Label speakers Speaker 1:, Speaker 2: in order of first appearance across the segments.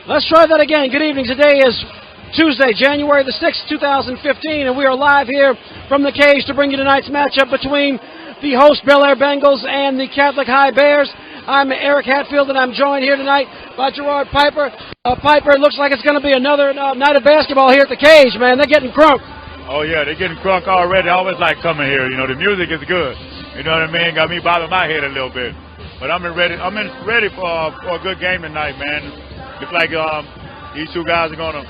Speaker 1: Let's try that again. Good evening. Today is Tuesday, January the 6th, 2015, and we are live here from the cage to bring you tonight's matchup between the host Belaire Bengals and the Catholic High Bears. I'm Eric Hatfield, and I'm joined here tonight by Gerard Piper. Piper, it looks like it's going to be another night of basketball here at the cage, man. They're getting crunk.
Speaker 2: Oh, yeah, they're getting crunk already. I always like coming here. You know, the music is good. You know what I mean? Got me bobbing my head a little bit. But I'm ready for a good game tonight, man. Looks like these two guys it's gonna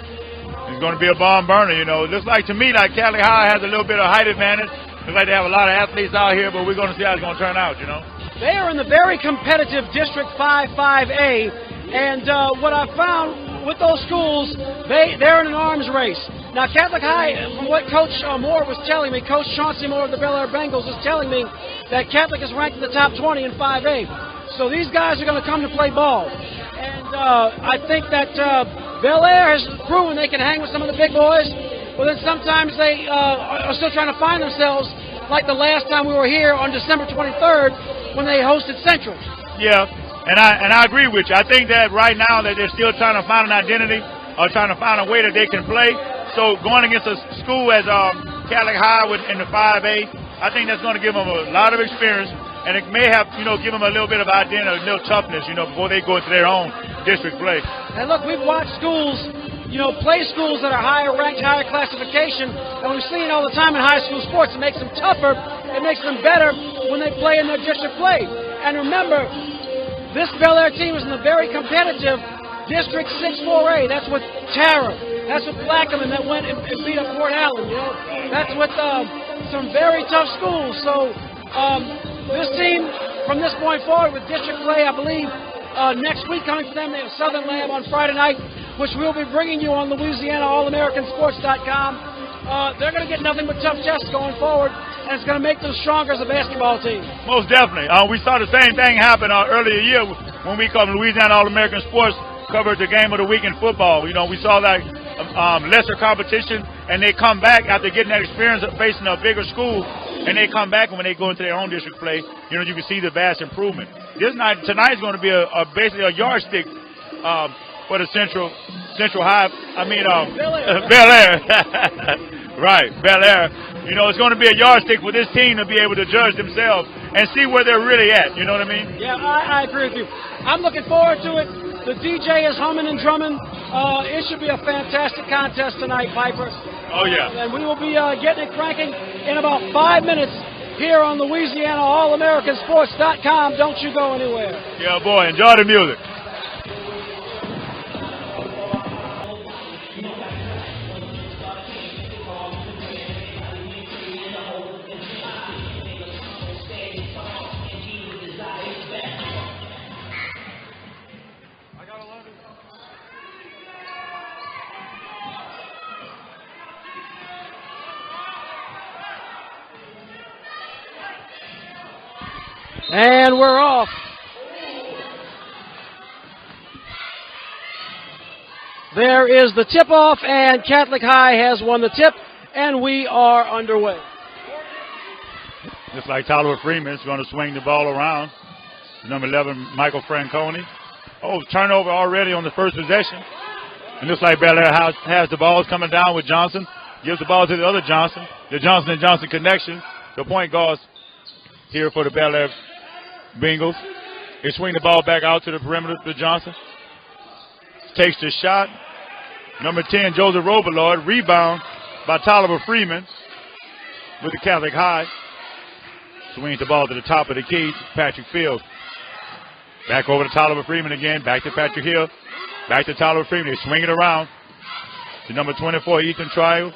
Speaker 2: be a bomb burner, you know. It looks like to me like Catholic High has a little bit of height advantage. Looks like they have a lot of athletes out here, but we're gonna see how it's gonna turn out, you know.
Speaker 1: They are in the very competitive District 5-5A, and what I found with those schools, they're in an arms race. Now Catholic High, from what Coach Moore was telling me, Coach Chauncey Moore of the Belaire Bengals is telling me that Catholic is ranked in the top 20 in 5A. So these guys are going to come to play ball. And I think that Belaire has proven they can hang with some of the big boys, but then sometimes they are still trying to find themselves, like the last time we were here on December 23rd when they hosted Central.
Speaker 2: Yeah, and I agree with you. I think that right now that they're still trying to find an identity or trying to find a way that they can play. So going against a school as Catholic High in the 5A, I think that's going to give them a lot of experience. And it may have, give them a little bit of identity, a little toughness, before they go into their own district play.
Speaker 1: And look, we've watched schools, play schools that are higher ranked, higher classification, and we've seen all the time in high school sports. It makes them tougher. It makes them better when they play in their district play. And remember, this Belaire team is in the very competitive District 6-4A. That's with Tara. That's with Plaquemine that went and beat up Fort Allen. That's with some very tough schools. So. This team, from this point forward with district play, I believe next week coming to them, they have Southern Lab on Friday night, which we'll be bringing you on Louisiana AllAmericanSports.com. They're going to get nothing but tough tests going forward, and it's going to make them stronger as a basketball team.
Speaker 2: Most definitely. We saw the same thing happen earlier year when we come Louisiana All-American Sports covered the game of the week in football. We saw that lesser competition, and they come back after getting that experience of facing a bigger school. And they come back, and when they go into their own district play, you can see the vast improvement. Tonight is going to be basically a yardstick for the Central High. Belaire. Right, Belaire. It's going to be a yardstick for this team to be able to judge themselves and see where they're really at. You know what I mean?
Speaker 1: Yeah, I agree with you. I'm looking forward to it. The DJ is humming and drumming. It should be a fantastic contest tonight, Piper.
Speaker 2: Oh, yeah.
Speaker 1: And we will be getting it cranking in about 5 minutes here on Louisiana AllAmericanSports.com. Don't you go anywhere.
Speaker 2: Yeah, boy. Enjoy the music.
Speaker 1: And we're off. There is the tip-off, and Catholic High has won the tip, and we are underway.
Speaker 2: Just like Tyler Freeman is going to swing the ball around. Number 11, Michael Franconi. Oh, turnover already on the first possession. It looks like Belaire has the balls coming down with Johnson. Gives the ball to the other Johnson. The Johnson and Johnson connection. The point guards here for the Belaire Bengals. They swing the ball back out to the perimeter to Johnson. Takes the shot. Number 10, Joseph Robillard. Rebound by Tyler Freeman with the Catholic High. Swings the ball to the top of the key. Patrick Fields. Back over to Tyler Freeman again. Back to Patrick Hill. Back to Tyler Freeman. They swing it around to number 24, Ethan Trial.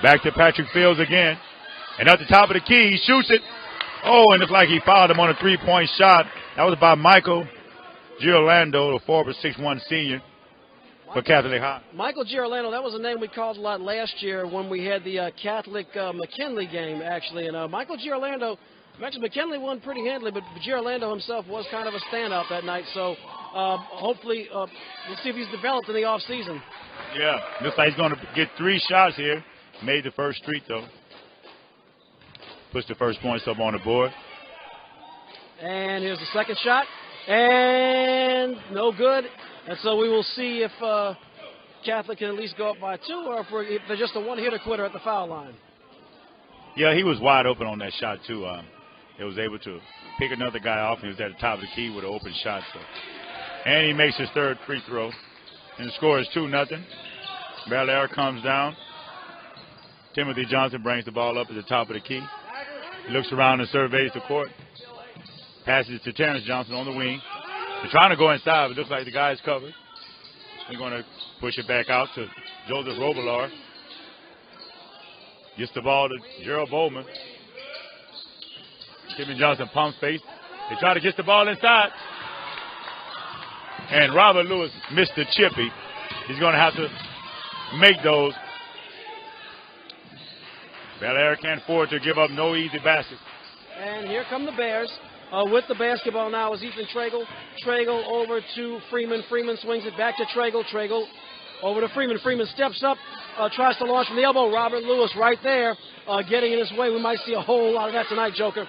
Speaker 2: Back to Patrick Fields again. And at the top of the key, he shoots it. Oh, and it's like he fouled him on a three-point shot. That was by Michael Girolando, the 4'6" senior for Catholic High.
Speaker 1: Michael Girolando, that was a name we called a lot last year when we had the Catholic McKinley game, actually. And Michael Girolando, actually McKinley won pretty handily, but Girolando himself was kind of a standout that night. So hopefully we'll see if he's developed in the offseason.
Speaker 2: Yeah, looks like he's going to get 3 shots here. Made the first streak, though. Puts the first points up on the board.
Speaker 1: And here's the second shot. And no good. And so we will see if Catholic can at least go up by 2, or if they're just a one-hitter quitter at the foul line.
Speaker 2: Yeah, he was wide open on that shot, too. He was able to pick another guy off. He was at the top of the key with an open shot. So. And he makes his third free throw. And the score is 2-0. Belaire comes down. Timothy Johnson brings the ball up at the top of the key. He looks around and surveys the court. Passes it to Terrence Johnson on the wing. They're trying to go inside, but it looks like the guy is covered. They're going to push it back out to Joseph Robillard. Gets the ball to Gerald Bowman. Timothy Johnson pumps face. They try to get the ball inside. And Robert Lewis missed the chippy. He's going to have to make those. Belaire can't afford to give up no easy baskets.
Speaker 1: And here come the Bears. With the basketball now is Ethan Tragle. Tragle over to Freeman. Freeman swings it back to Tragle. Tragle over to Freeman. Freeman steps up, tries to launch from the elbow. Robert Lewis right there getting in his way. We might see a whole lot of that tonight, Joker.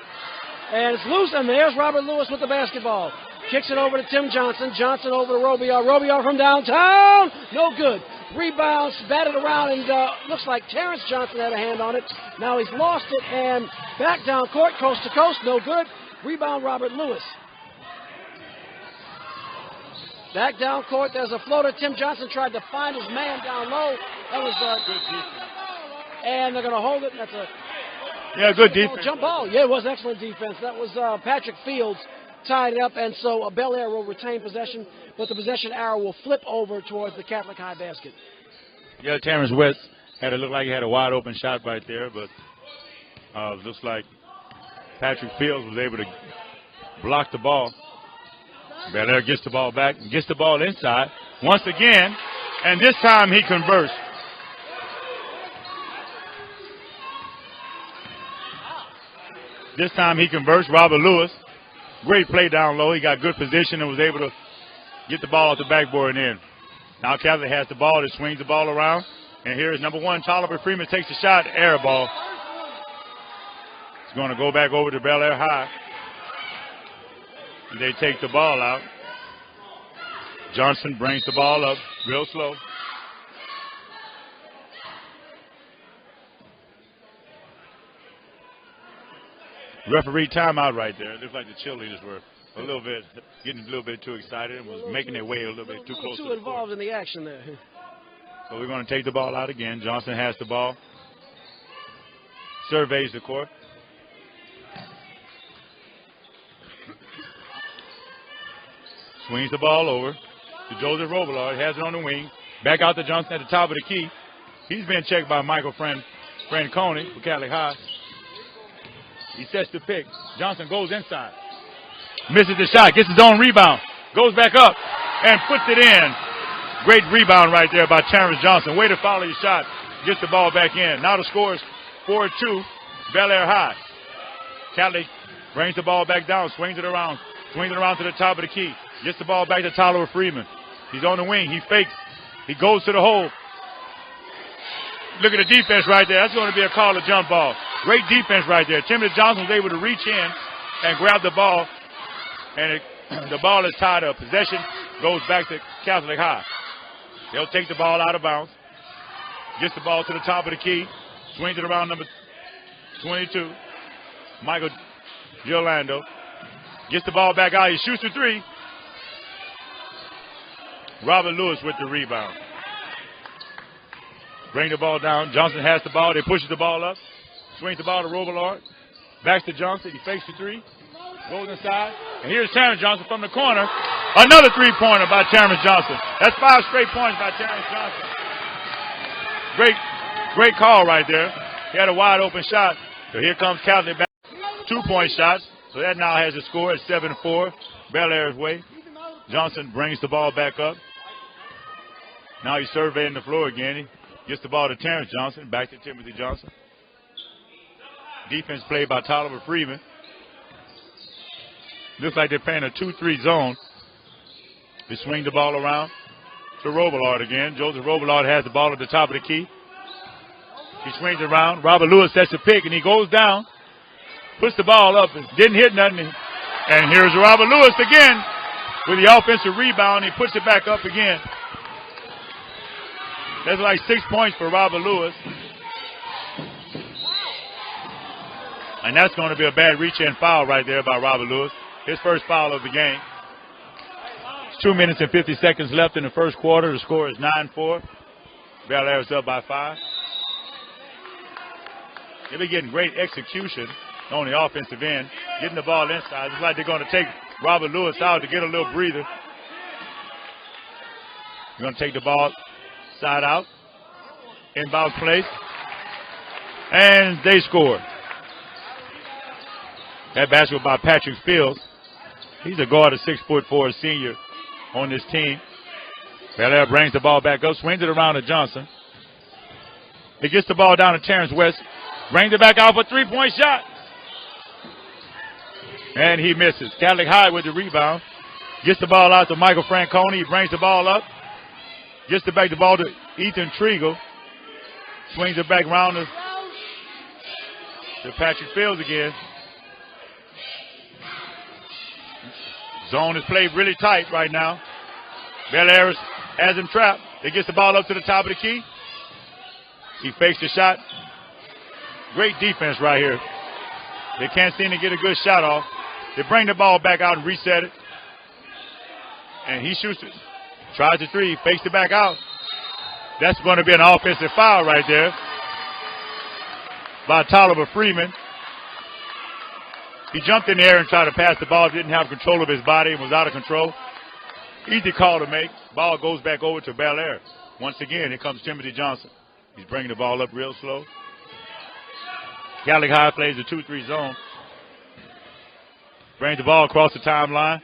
Speaker 1: And it's loose, and there's Robert Lewis with the basketball. Kicks it over to Tim Johnson. Johnson over to Robillard. Robillard from downtown. No good. Rebounds, batted around, and looks like Terrence Johnson had a hand on it. Now he's lost it, and back down court, coast to coast. No good. Rebound, Robert Lewis. Back down court, there's a floater. Tim Johnson tried to find his man down low. That was good defense. And they're going to hold it. That's a
Speaker 2: good defense.
Speaker 1: Jump ball. Yeah, it was excellent defense. That was Patrick Fields tied it up, and so Belaire will retain possession, but the possession arrow will flip over towards the Catholic High basket.
Speaker 2: Yeah, Terrence West looked like he had a wide open shot right there, but looks like Patrick Fields was able to block the ball. Belaire gets the ball back and gets the ball inside once again, and this time he converts. This time he converts. Robert Lewis, great play down low. He got good position and was able to get the ball off the backboard and in. Now Catholic has the ball. They swings the ball around. And here's number 1, Tolliver Freeman takes the shot. Air ball. It's going to go back over to Belaire High. And they take the ball out. Johnson brings the ball up real slow. Referee timeout right there. It looks like the cheerleaders were getting a little bit too excited and was making their way a little bit too close to the
Speaker 1: involved in the action there.
Speaker 2: So we're going to take the ball out again. Johnson has the ball. Surveys the court. Swings the ball over to Joseph Robillard. Has it on the wing. Back out to Johnson at the top of the key. He's been checked by Michael Franconi for Catholic High. He sets the pick. Johnson goes inside. Misses the shot. Gets his own rebound. Goes back up and puts it in. Great rebound right there by Terrence Johnson. Way to follow your shot. Gets the ball back in. Now the score is 4-2. Belaire High. Catholic brings the ball back down. Swings it around. Swings it around to the top of the key. Gets the ball back to Tolliver Freeman. He's on the wing. He fakes. He goes to the hole. Look at the defense right there. That's going to be a call to jump ball. Great defense right there. Timothy Johnson was able to reach in and grab the ball. And the ball is tied up. Possession goes back to Catholic High. They'll take the ball out of bounds. Gets the ball to the top of the key. Swings it around number 22. Michael Giolando. Gets the ball back out. He shoots the three. Robert Lewis with the rebound. Bring the ball down. Johnson has the ball. They pushes the ball up. Swings the ball to Robillard. Backs to Johnson. He fakes the three. Goes inside. And here's Terrence Johnson from the corner. Another three-pointer by Terrence Johnson. That's 5 straight points by Terrence Johnson. Great call right there. He had a wide open shot. So here comes Catholic back. 2-point shots. So that now has a score at 7-4. Belaire's way. Johnson brings the ball back up. Now he's surveying the floor again. He gets the ball to Terrence Johnson. Back to Timothy Johnson. Defense played by Tolliver Freeman. Looks like they're playing a 2-3 zone. They swing the ball around to Robillard again. Joseph Robillard has the ball at the top of the key. He swings around. Robert Lewis sets the pick, and he goes down. Puts the ball up. Didn't hit nothing. And here's Robert Lewis again. with the offensive rebound. He puts it back up again. That's like 6 points for Robert Lewis. And that's going to be a bad reach-in foul right there by Robert Lewis. His first foul of the game. 2 minutes and 50 seconds left in the first quarter. The score is 9-4. Belaire is up by 5. They've been getting great execution on the offensive end, getting the ball inside. It's like they're going to take Robert Lewis out to get a little breather. They're going to take the ball side out, inbound place, and they scored. That basket by Patrick Fields. He's a guard, a 6'4" senior on this team. Belaire brings the ball back up, swings it around to Johnson. He gets the ball down to Terrence West, brings it back out for a 3-point shot. And he misses. Catholic High with the rebound. Gets the ball out to Michael Franconi. He brings the ball up. Gets the ball to Ethan Triegel. Swings it back around to Patrick Fields again. Zone is played really tight right now. Belaire has him trapped. He gets the ball up to the top of the key. He fakes the shot. Great defense right here. They can't seem to get a good shot off. They bring the ball back out and reset it. And he shoots it. Tries the three. Fakes it back out. That's going to be an offensive foul right there by Tolliver Freeman. He jumped in the air and tried to pass the ball. Didn't have control of his body and was out of control. Easy call to make. Ball goes back over to Belaire. Once again, here comes Timothy Johnson. He's bringing the ball up real slow. Catholic High plays the 2-3 zone. Brings the ball across the timeline.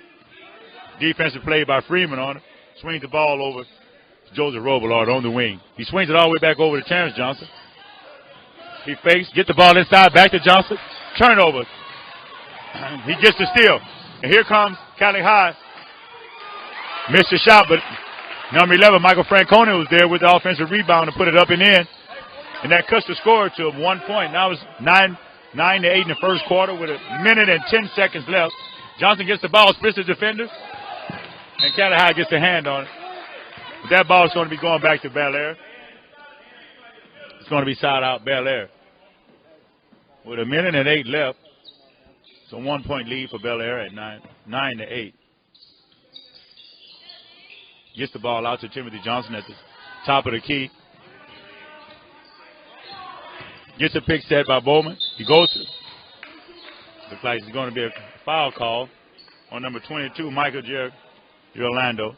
Speaker 2: Defensive play by Freeman on it. Swings the ball over to Joseph Robillard on the wing. He swings it all the way back over to Terrence Johnson. He fakes, get the ball inside, back to Johnson. Turnover. He gets the steal. And here comes Catholic High. Missed the shot, but number 11, Michael Franconi, was there with the offensive rebound to put it up and in. And that cuts the score to 1 point. Now it's 9-8 in the first quarter with 1 minute and 10 seconds left. Johnson gets the ball, splits the defender, and Catholic High gets a hand on it. But that ball is going to be going back to Belaire. It's going to be side out Belaire. With 1 minute and 8 left. It's a 1 point lead for Belaire at 9-8. Gets the ball out to Timothy Johnson at the top of the key. Gets a pick set by Bowman. He goes to. Looks like it's going to be a foul call on number 22, Michael Girolando.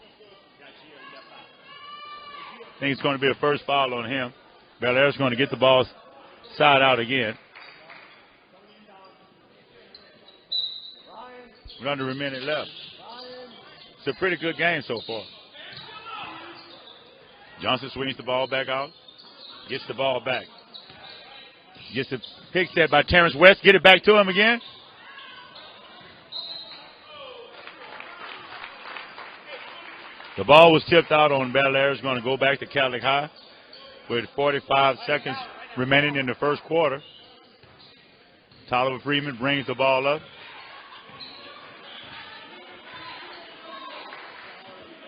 Speaker 2: I think it's going to be a first foul on him. Belaire's going to get the ball side out again. With under a minute left. It's a pretty good game so far. Johnson swings the ball back out. Gets the ball back. Gets a pick set by Terrence West. Get it back to him again. The ball was tipped out on Belaire. It's going to go back to Catholic High with 45 seconds remaining in the first quarter. Tolliver Freeman brings the ball up.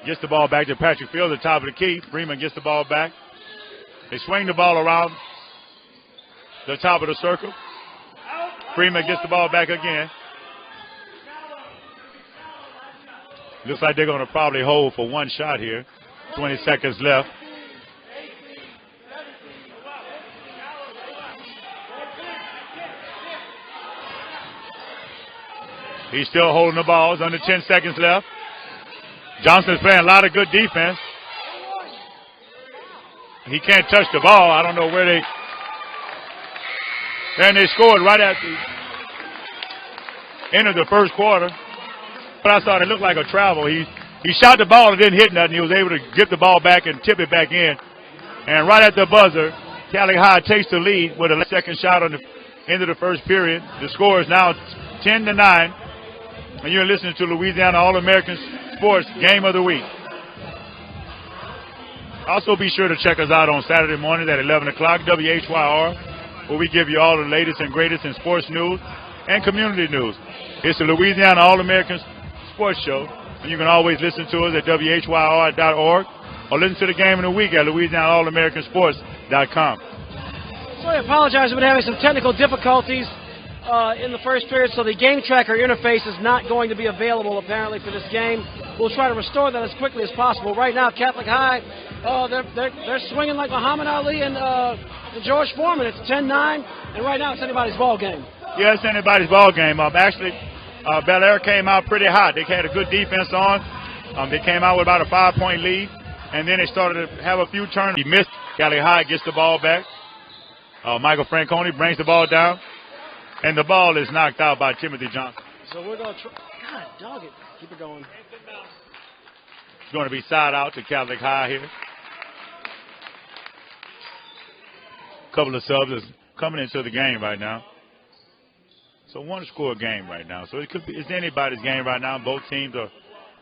Speaker 2: Gets the ball back to Patrick Fields at the top of the key. Freeman gets the ball back. They swing the ball around the top of the circle. Freeman gets the ball back again. Looks like they're going to probably hold for one shot here. 20 seconds left. He's still holding the ball. It's under 10 seconds left. Johnson's playing a lot of good defense. He can't touch the ball. I don't know where they... And they scored right at the end of the first quarter. But I thought it looked like a travel. He shot the ball and didn't hit nothing. He was able to get the ball back and tip it back in. And right at the buzzer, Catholic High takes the lead with a second shot on the end of the first period. The score is now 10-9. And you're listening to Louisiana All-American Sports Game of the Week. Also be sure to check us out on Saturday morning at 11 o'clock, WHYR, where we give you all the latest and greatest in sports news and community news. It's the Louisiana All-American Sports Show And you can always listen to us at WHYR.org or listen to the game in the week at LouisianaAllAmericanSports.com.
Speaker 1: So I apologize. We've been having some technical difficulties in the first period, so the game tracker interface is not going to be available apparently for this game. We'll try to restore that as quickly as possible. Right now, Catholic High, they're swinging like Muhammad Ali and George Foreman. It's 10-9, and right now it's anybody's ball game.
Speaker 2: Yeah, it's anybody's ball game. Actually, Belaire came out pretty hot. They had a good defense on. They came out with about a 5-point lead, and then they started to have a few turns. He missed. Catholic High gets the ball back. Michael Franconi brings the ball down, and the ball is knocked out by Timothy Johnson.
Speaker 1: So we're going to try. God, dog it. Keep it going.
Speaker 2: It's going to be side out to Catholic High here. A couple of subs is coming into the game right now. So one-score game right now. So it's anybody's game right now. Both teams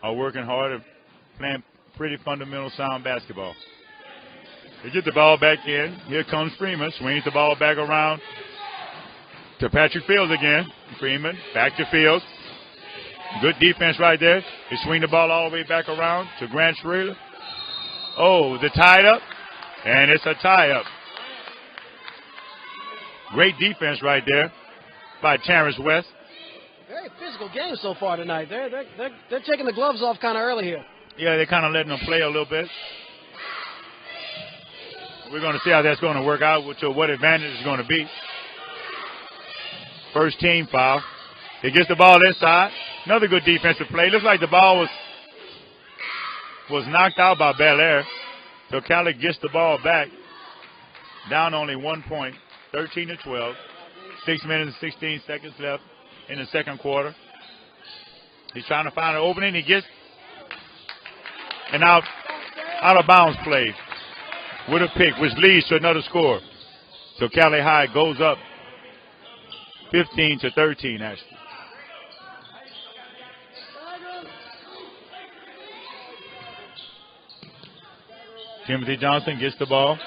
Speaker 2: are working hard and playing pretty fundamental, sound basketball. They get the ball back in. Here comes Freeman. Swings the ball back around to Patrick Fields again. Freeman back to Fields. Good defense right there. They swing the ball all the way back around to Grant Schrader. Oh, the tied up. And it's a tie-up. Great defense right there by Terrence West.
Speaker 1: Very physical game so far tonight. They're taking the gloves off kind of early here.
Speaker 2: Yeah, they're kind of letting them play a little bit. We're going to see how that's going to work out, what advantage is going to be. First team foul. He gets the ball inside. Another good defensive play. Looks like the ball was knocked out by Belaire. So Cali gets the ball back. Down only 1 point. 13-12. 6 minutes and 16 seconds left in the second quarter. He's trying to find an opening. He gets an out of bounds play with a pick, which leads to another score. So Cali High goes up 15-13 actually. Timothy Johnson gets the ball.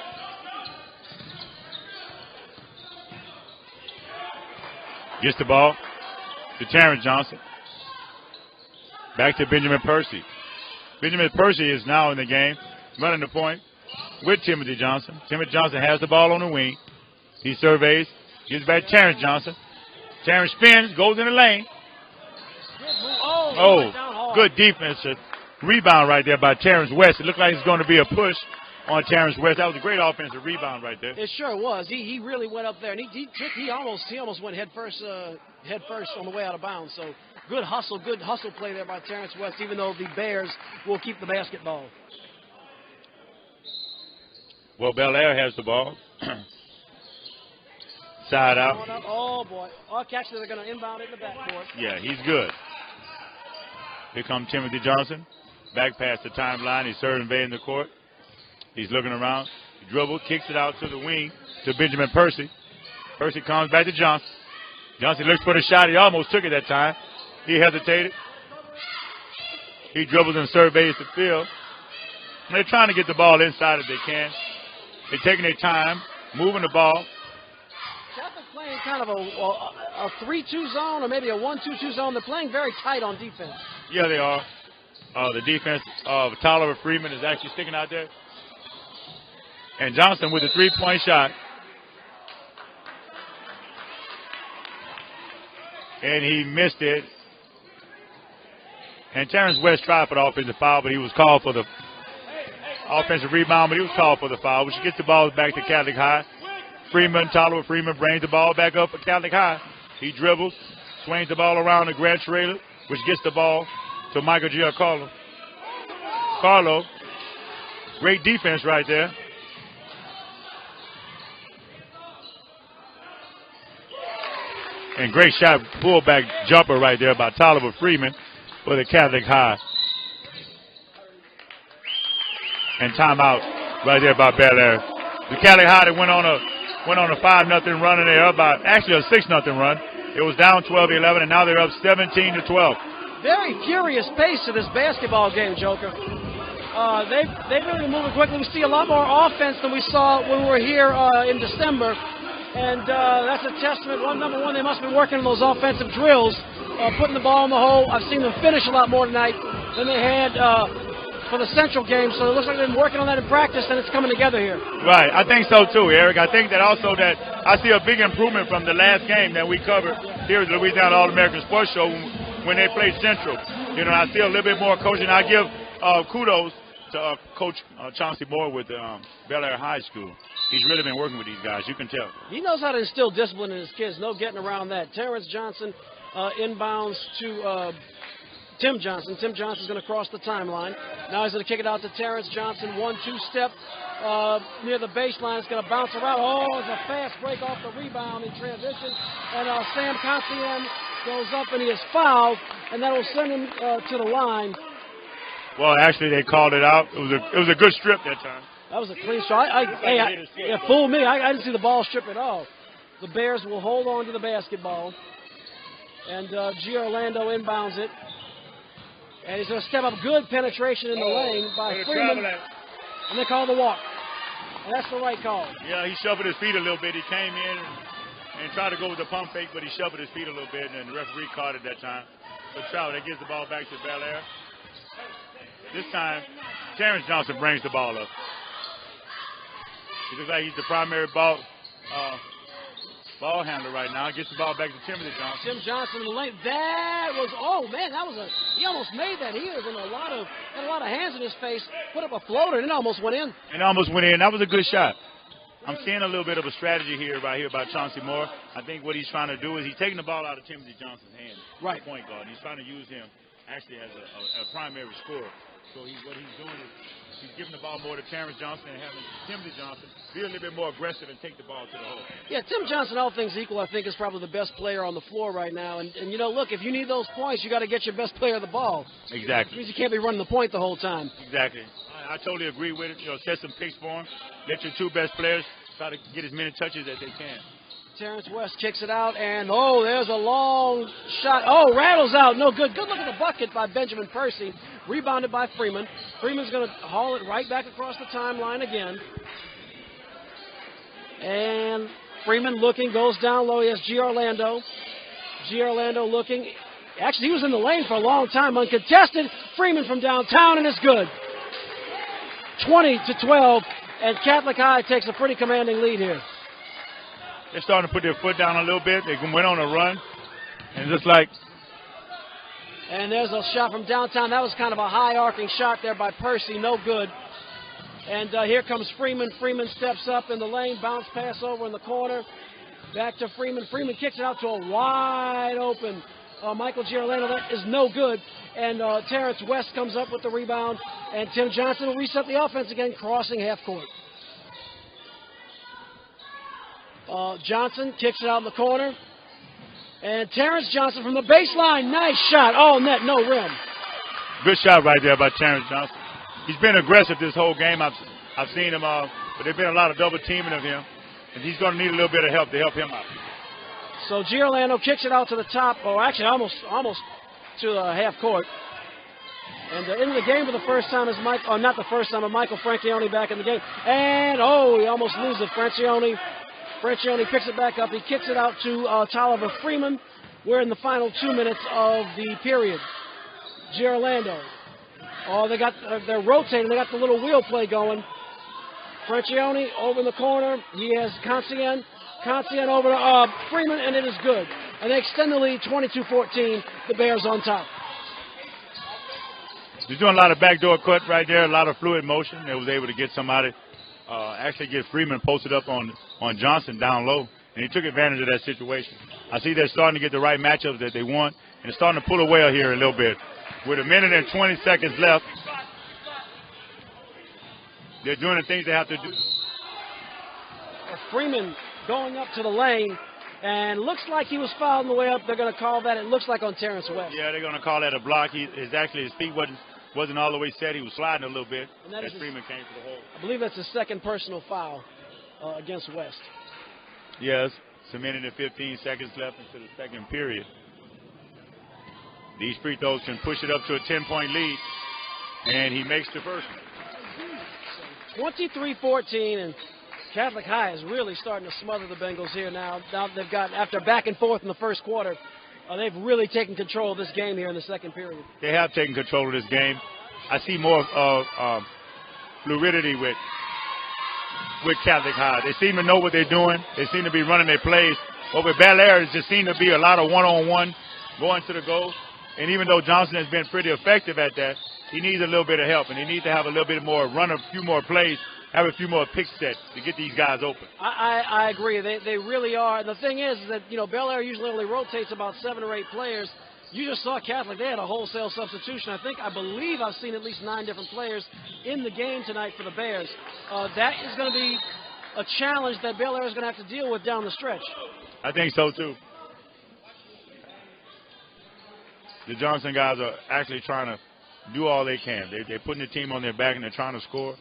Speaker 2: Gets the ball to Terrence Johnson. Back to Benjamin Percy. Benjamin Percy is now in the game, running the point with Timothy Johnson. Timothy Johnson has the ball on the wing. He surveys, gives back to Terrence Johnson. Terrence spins, goes in the lane. Oh, good defense. Rebound right there by Terrence West. It looked like it's going to be a push on Terrence West. That was a great offensive rebound right there.
Speaker 1: It sure was. He really went up there, and he almost went head first on the way out of bounds. So good hustle play there by Terrence West, even though the Bears will keep the basketball.
Speaker 2: Well, Belaire has the ball. Side out.
Speaker 1: Oh, boy. Actually, they're going to inbound it in the backcourt.
Speaker 2: Yeah, he's good. Here comes Timothy Johnson. Back past the timeline. He's surveying the court. He's looking around. He dribbles, kicks it out to the wing to Benjamin Percy. Percy comes back to Johnson. Johnson looks for the shot. He almost took it that time. He hesitated. He dribbles and surveys the field. And they're trying to get the ball inside if they can. They're taking their time, moving the ball.
Speaker 1: Catholic playing kind of a 3-2 zone or maybe a 1-2-2 zone. They're playing very tight on defense.
Speaker 2: Yeah, they are. The defense of Tyler Freeman is actually sticking out there. And Johnson with a 3-point shot. And he missed it. And Terrence West tried for the offensive foul, but he was called for the offensive rebound, but he was called for the foul, which gets the ball back to Catholic High. Tyler Freeman brings the ball back up for Catholic High. He dribbles, swings the ball around to Grant Schrader, which gets the ball to Michael Giancarlo. Great defense right there. And great shot, pullback jumper right there by Tyler Freeman for the Catholic High. And timeout right there by Belaire. The Catholic High that went on a 5-0 run, and they're up by actually a 6-0 run. It was down 12-11, and now they're up 17-12.
Speaker 1: Very furious pace to this basketball game, Joker. They've really been moving quickly. We see a lot more offense than we saw when we were here in December. And that's a testament. Number one, they must be working on those offensive drills, putting the ball in the hole. I've seen them finish a lot more tonight. than they had for the Central game. So it looks like they've been working on that in practice, and it's coming together here.
Speaker 2: Right. I think so, too, Eric. I think that also that I see a big improvement from the last game that we covered here at the Louisiana All-American Sports Show when they played Central. You know, I see a little bit more coaching. I give kudos to Coach Chauncey Moore with Belaire High School. He's really been working with these guys. You can tell.
Speaker 1: He knows how to instill discipline in his kids. No getting around that. Terrence Johnson inbounds to Tim Johnson. Tim Johnson's going to cross the timeline. Now he's going to kick it out to Terrence Johnson. 1-2 step near the baseline. It's going to bounce around. Oh, it's a fast break off the rebound in transition. And Sam Consien goes up and he is fouled. And that will send him to the line.
Speaker 2: Well, actually, they called it out. It was a good strip that time.
Speaker 1: That was a clean shot. It fooled me. I didn't see the ball strip at all. The Bears will hold on to the basketball. And G. Orlando inbounds it. And he's going to step up. Good penetration in the lane by Freeman. And they call the walk. And that's the right call.
Speaker 2: Yeah, he shuffled his feet a little bit. He came in and tried to go with the pump fake, but he shuffled his feet a little bit, and the referee caught it that time. So travel, that gives the ball back to Belaire. This time, Terrence Johnson brings the ball up. He looks like he's the primary ball handler right now. Gets the ball back to Timothy Johnson.
Speaker 1: Tim Johnson in the lane. That was, oh man, he almost made that. He was in had a lot of hands in his face. Put up a floater and it almost went in.
Speaker 2: That was a good shot. I'm seeing a little bit of a strategy here by Chauncey Moore. I think what he's trying to do is he's taking the ball out of Timothy Johnson's hands.
Speaker 1: Right.
Speaker 2: Point guard. He's trying to use him actually as a primary scorer. So what he's doing is he's giving the ball more to Terrence Johnson and having Timothy Johnson be a little bit more aggressive and take the ball to the hole.
Speaker 1: Yeah, Tim Johnson, all things equal, I think is probably the best player on the floor right now. And you know, look, if you need those points, you got to get your best player the ball.
Speaker 2: Exactly.
Speaker 1: It means you can't be running the point the whole time.
Speaker 2: Exactly. I totally agree with it. You know, set some picks for him. Let your two best players try to get as many touches as they can.
Speaker 1: Terrence West kicks it out, and there's a long shot. Oh, rattles out. No good. Good look at the bucket by Benjamin Percy. Rebounded by Freeman. Freeman's going to haul it right back across the timeline again. And Freeman looking, goes down low. He has G. Orlando. G. Orlando looking. Actually, he was in the lane for a long time. Uncontested. Freeman from downtown, and it's good. 20-12, and Catholic High takes a pretty commanding lead here.
Speaker 2: They're starting to put their foot down a little bit. They went on a run. And just like...
Speaker 1: And there's a shot from downtown. That was kind of a high-arcing shot there by Percy. No good. And here comes Freeman. Freeman steps up in the lane. Bounce pass over in the corner. Back to Freeman. Freeman kicks it out to a wide-open Michael G. Orlando. That is no good. And Terrence West comes up with the rebound. And Tim Johnson will reset the offense again, crossing half court. Johnson kicks it out in the corner. And Terrence Johnson from the baseline. Nice shot. All net, no rim.
Speaker 2: Good shot right there by Terrence Johnson. He's been aggressive this whole game. I've seen him, but there's been a lot of double teaming of him. And he's going to need a little bit of help to help him out.
Speaker 1: So G. Orlando kicks it out to the top, or actually almost to half court. And into the game for the first time is not the first time, but Michael Francione back in the game. And, he almost loses it. Francione picks it back up. He kicks it out to Tolliver Freeman. We're in the final 2 minutes of the period. G. Orlando. They're rotating. They got the little wheel play going. Francione over in the corner. He has Consien. Consien over to Freeman, and it is good. And they extend the lead 22-14. The Bears on top.
Speaker 2: He's doing a lot of backdoor cut right there, a lot of fluid motion. They was able to get somebody, actually get Freeman posted up on Johnson down low, and he took advantage of that situation. I see they're starting to get the right matchups that they want, and it's starting to pull away here a little bit. With a minute and 20 seconds left, they're doing the things they have to do.
Speaker 1: Freeman going up to the lane, and looks like he was fouled on the way up. They're going to call that, it looks like, on Terrence West.
Speaker 2: Yeah, they're going to call that a block. His feet wasn't all the way set. He was sliding a little bit as Freeman came to the hole.
Speaker 1: I believe that's his second personal foul against West.
Speaker 2: Yes, it's a minute and 15 seconds left into the second period. These free throws can push it up to a 10-point lead, and he makes the first one.
Speaker 1: 23-14, and Catholic High is really starting to smother the Bengals here now. Now they've got, after back and forth in the first quarter, they've really taken control of this game here in the second period.
Speaker 2: They have taken control of this game. I see more fluidity with Catholic High. They seem to know what they're doing. They seem to be running their plays. But with Belaire, it just seemed to be a lot of one-on-one going to the goal. And even though Johnson has been pretty effective at that, he needs a little bit of help, and he needs to have a little bit more, run a few more plays, have a few more pick sets to get these guys open.
Speaker 1: I agree. They really are. And the thing is that, Belaire usually only rotates about 7 or 8 players. You just saw Catholic. They had a wholesale substitution. I believe I've seen at least 9 different players in the game tonight for the Bears. That is going to be a challenge that Belaire is going to have to deal with down the stretch.
Speaker 2: I think so, too. The Johnson guys are actually trying to do all they can. They're putting the team on their back, and they're trying to score.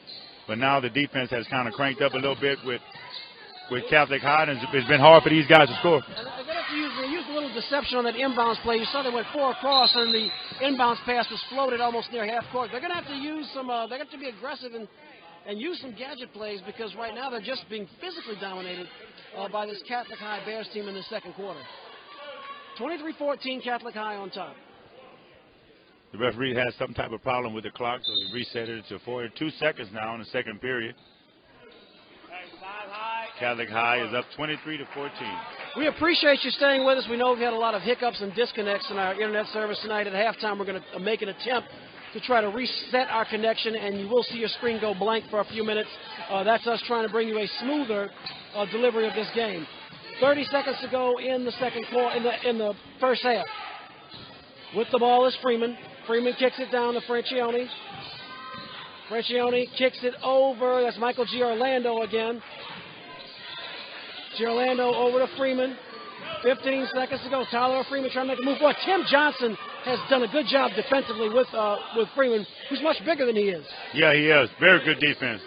Speaker 2: But now the defense has kind of cranked up a little bit with Catholic High, and it's been hard for these guys to score.
Speaker 1: And they're going to have to use a little deception on that inbounds play. You saw they went 4 across, and the inbounds pass was floated almost near half court. They're going to have to use some. They're going to have to be aggressive and use some gadget plays, because right now they're just being physically dominated by this Catholic High Bears team in the second quarter. 23-14, Catholic High on top.
Speaker 2: The referee has some type of problem with the clock, so he reset it to 42 seconds now in the second period. Catholic High is up 23-14.
Speaker 1: We appreciate you staying with us. We know we've had a lot of hiccups and disconnects in our internet service tonight. At halftime, we're going to make an attempt to try to reset our connection, and you will see your screen go blank for a few minutes. That's us trying to bring you a smoother delivery of this game. 30 seconds to go in the second quarter, in the first half. With the ball is Freeman. Freeman kicks it down to Francione. Francione kicks it over. That's Michael Giorlando again. Giorlando over to Freeman. 15 seconds to go. Tyler Freeman trying to make a move. Boy, Tim Johnson has done a good job defensively with Freeman, who's much bigger than he is.
Speaker 2: Yeah, he is. Very good defense.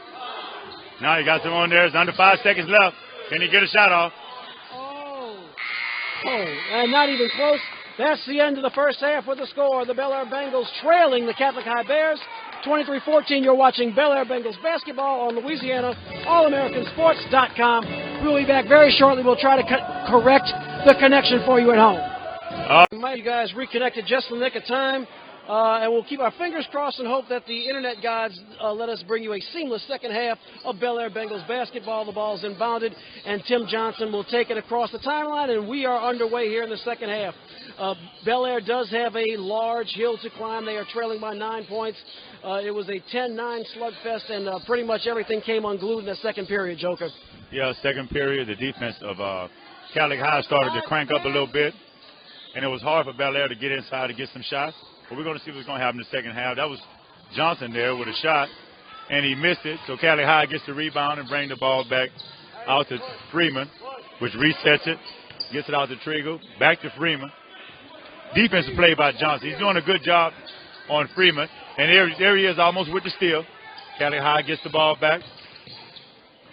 Speaker 2: Now he got some on there. It's under 5 seconds left. Can he get a shot off?
Speaker 1: Oh, and not even close. That's the end of the first half with the score. The Belaire Bengals trailing the Catholic High Bears. 23-14, you're watching Belaire Bengals basketball on Louisiana, allamericansports.com. We'll be back very shortly. We'll try to correct the connection for you at home. You guys reconnected just in the nick of time. And we'll keep our fingers crossed and hope that the internet gods let us bring you a seamless second half of Belaire Bengals basketball. The ball's inbounded, and Tim Johnson will take it across the timeline, and we are underway here in the second half. Belaire does have a large hill to climb. They are trailing by 9 points. It was a 10-9 slugfest, and pretty much everything came unglued in the second period, Joker.
Speaker 2: Yeah, second period, the defense of Catholic High started to crank up a little bit, and it was hard for Belaire to get inside to get some shots. But we're going to see what's going to happen in the second half. That was Johnson there with a shot, and he missed it. So Catholic High gets the rebound and bring the ball back out to Freeman, which resets it, gets it out to Trigo, back to Freeman. Defensive play by Johnson. He's doing a good job on Freeman. And there he is almost with the steal. Catholic High gets the ball back.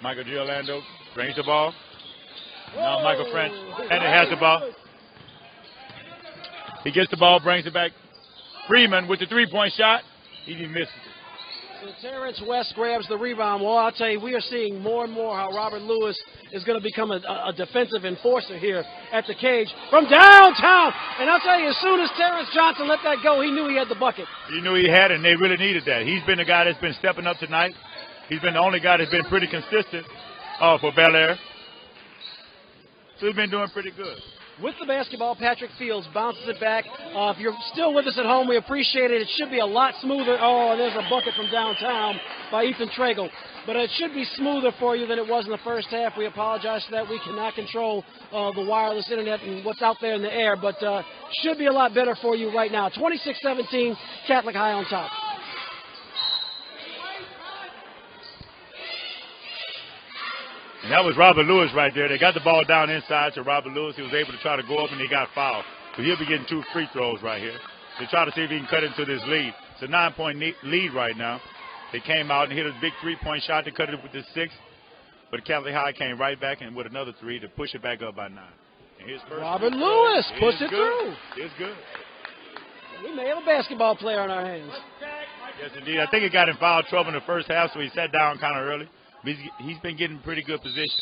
Speaker 2: Michael Giorlando brings the ball. Now Michael French has the ball. He gets the ball, brings it back. Freeman with the three-point shot. He misses it.
Speaker 1: So Terrence West grabs the rebound. Well, I'll tell you, we are seeing more and more how Robert Lewis is going to become a defensive enforcer here at the cage from downtown. And I'll tell you, as soon as Terrence Johnson let that go, he knew he had the bucket.
Speaker 2: He knew he had it, and they really needed that. He's been the guy that's been stepping up tonight. He's been the only guy that's been pretty consistent for Belaire. So he's been doing pretty good.
Speaker 1: With the basketball, Patrick Fields bounces it back. If you're still with us at home, we appreciate it. It should be a lot smoother. Oh, there's a bucket from downtown by Ethan Tragle. But it should be smoother for you than it was in the first half. We apologize for that. We cannot control the wireless internet and what's out there in the air. But should be a lot better for you right now. 26-17, Catholic High on top.
Speaker 2: And that was Robert Lewis right there. They got the ball down inside to Robert Lewis. He was able to try to go up, and he got fouled. So he'll be getting 2 free throws right here. They try to see if he can cut into this lead. It's a 9-point lead right now. They came out and hit a big 3-point shot to cut it with the 6. But Catholic High came right back and with another 3 to push it back up by 9. And his first
Speaker 1: Robert Lewis puts it through.
Speaker 2: It's good.
Speaker 1: We may have a basketball player on our hands.
Speaker 2: Yes, indeed. I think he got in foul trouble in the first half, so he sat down kind of early. He's been getting pretty good position.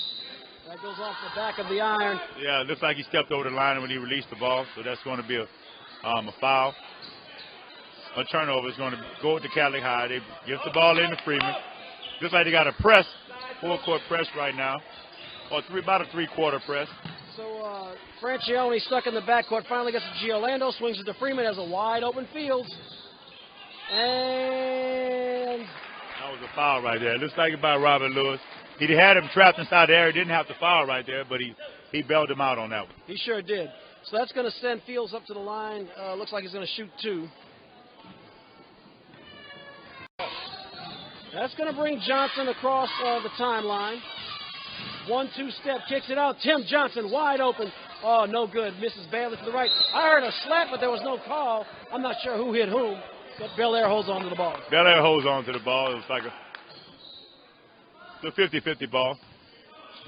Speaker 1: That goes off the back of the iron.
Speaker 2: Yeah, it looks like he stepped over the line when he released the ball, so that's going to be a foul. A turnover is going to go with the Catholic High. They give the ball in to Freeman. Looks like they got a press, full-court press right now, or about a three-quarter press.
Speaker 1: So Francione stuck in the backcourt, finally gets to Giolando, swings it to Freeman, has a wide-open field. And
Speaker 2: that was a foul right there. It looks like it by Robert Lewis. He had him trapped inside the area. Didn't have to foul right there, but he bailed him out on that one.
Speaker 1: He sure did. So that's going to send Fields up to the line. Looks like he's going to shoot 2. That's going to bring Johnson across the timeline. 1-2 step, kicks it out. Tim Johnson wide open. Oh, no good. Misses badly to the right. I heard a slap, but there was no call. I'm not sure who hit whom, but Belaire holds on to the ball.
Speaker 2: Belaire holds on to the ball. It was like a 50-50 ball.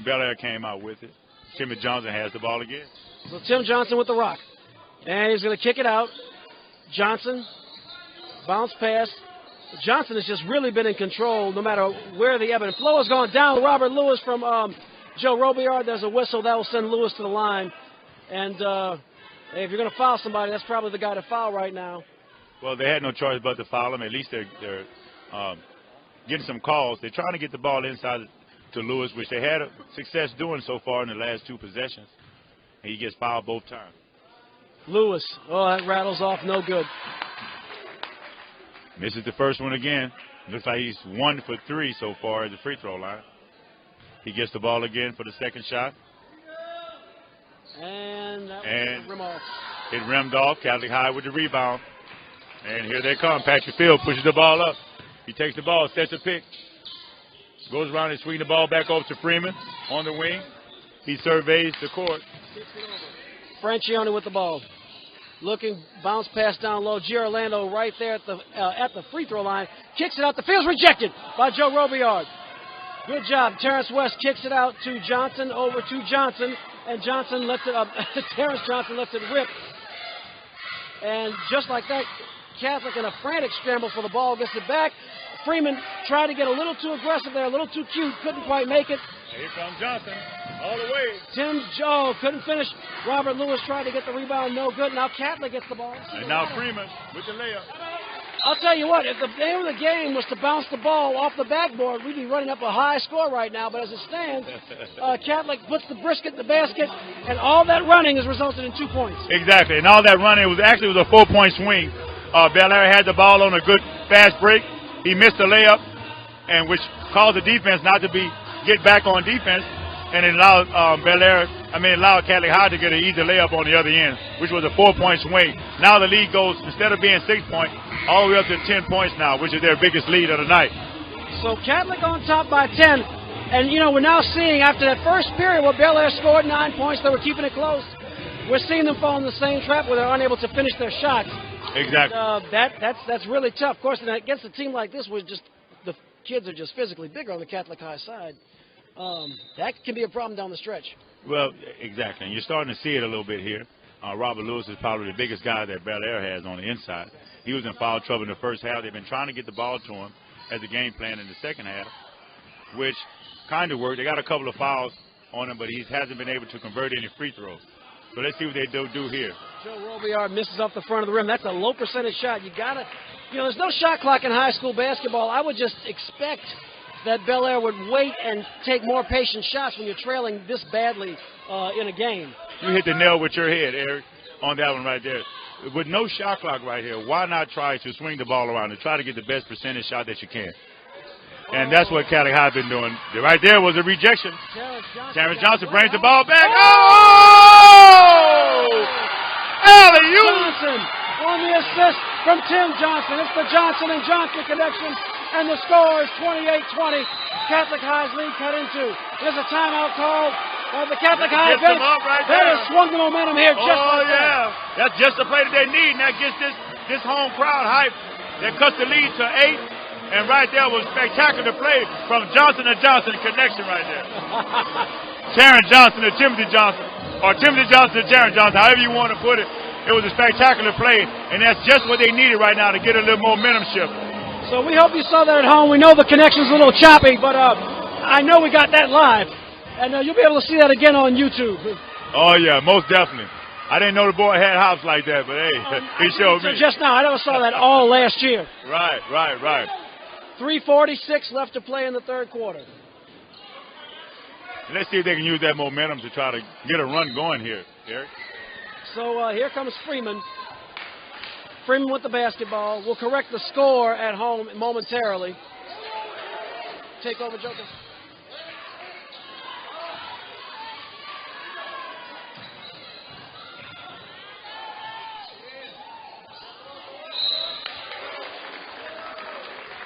Speaker 2: Belaire came out with it. Timmy Johnson has the ball again.
Speaker 1: So Tim Johnson with the rock. And he's going to kick it out. Johnson, bounce pass. Johnson has just really been in control no matter where the ebb and flow has gone down. Robert Lewis from Joe Robillard. There's a whistle that will send Lewis to the line. And if you're going to foul somebody, that's probably the guy to foul right now.
Speaker 2: Well, they had no choice but to foul him. At least they're getting some calls. They're trying to get the ball inside to Lewis, which they had success doing so far in the last 2 possessions. And he gets fouled both times.
Speaker 1: Lewis, oh, that rattles off, no good.
Speaker 2: Misses the first one again. Looks like he's 1 for 3 so far at the free throw line. He gets the ball again for the second shot.
Speaker 1: And rim off.
Speaker 2: It rimmed off. Catholic High with the rebound. And here they come. Patrick Field pushes the ball up. He takes the ball, sets a pick. Goes around and swings the ball back over to Freeman on the wing. He surveys the court.
Speaker 1: Francione with the ball. Looking, bounce pass down low. Giolando right there at the free throw line. Kicks it out. The field's rejected by Joe Robillard. Good job. Terrence West kicks it out to Johnson, over to Johnson. And Johnson lets it up. Terrence Johnson lets it rip. And just like that, Catholic in a frantic scramble for the ball gets it back. Freeman tried to get a little too aggressive there, a little too cute, couldn't quite make it.
Speaker 2: Here comes Johnson, all the way.
Speaker 1: Tim Joe couldn't finish. Robert Lewis tried to get the rebound, no good. Now Catholic gets the ball.
Speaker 2: And now Freeman with the layup.
Speaker 1: I'll tell you what, if the name of the game was to bounce the ball off the backboard, we'd be running up a high score right now. But as it stands, Catholic puts the brisket in the basket, and all that running has resulted in 2 points.
Speaker 2: Exactly, and all that running was a 4-point swing. Belaire had the ball on a good fast break. He missed the layup, and which caused the defense not to get back on defense, and it allowed allowed Catholic High to get an easy layup on the other end, which was a 4-point swing. Now the lead goes, instead of being 6 points, all the way up to 10 points now, which is their biggest lead of the night.
Speaker 1: So Catholic on top by 10, and we're now seeing after that first period where Belaire scored 9 points, they were keeping it close. We're seeing them fall in the same trap where they're unable to finish their shots.
Speaker 2: Exactly.
Speaker 1: That's really tough. Of course, and against a team like this, where just the kids are just physically bigger on the Catholic High side, that can be a problem down the stretch.
Speaker 2: Well, exactly, and you're starting to see it a little bit here. Robert Lewis is probably the biggest guy that Belaire has on the inside. He was in foul trouble in the first half. They've been trying to get the ball to him as a game plan in the second half, which kind of worked. They got a couple of fouls on him, but he hasn't been able to convert any free throws. So let's see what they do here.
Speaker 1: Joe Robillard misses off the front of the rim. That's a low percentage shot. You got to, there's no shot clock in high school basketball. I would just expect that Belaire would wait and take more patient shots when you're trailing this badly in a game.
Speaker 2: You hit the nail with your head, Eric, on that one right there. With no shot clock right here, why not try to swing the ball around and try to get the best percentage shot that you can? And that's what Catholic High been doing. Right there was a rejection. Terrence Johnson brings the ball back. Oh! Alley-oop!
Speaker 1: Johnson on the assist from Tim Johnson. It's the Johnson and Johnson connection, and the score is 28-20. Catholic High's lead cut into. There's a timeout called by the Catholic High bench. That has swung the momentum here just like that.
Speaker 2: That's just the play that they need, and that gets this home crowd hype. That cuts the lead to 8. And right there was spectacular play from Johnson and Johnson connection right there. Terrence Johnson to Timothy Johnson, or Timothy Johnson to Terrence Johnson, however you want to put it. It was a spectacular play, and that's just what they needed right now to get a little momentum shift.
Speaker 1: So we hope you saw that at home. We know the connection's a little choppy, but I know we got that live. And you'll be able to see that again on YouTube.
Speaker 2: Oh, yeah, most definitely. I didn't know the boy had hops like that, but hey, he showed me.
Speaker 1: Just now, I never saw that all last year.
Speaker 2: Right.
Speaker 1: 3:46 left to play in the third quarter.
Speaker 2: Let's see if they can use that momentum to try to get a run going here, Eric.
Speaker 1: So here comes Freeman. Freeman with the basketball. Will correct the score at home momentarily. Take over, Joker.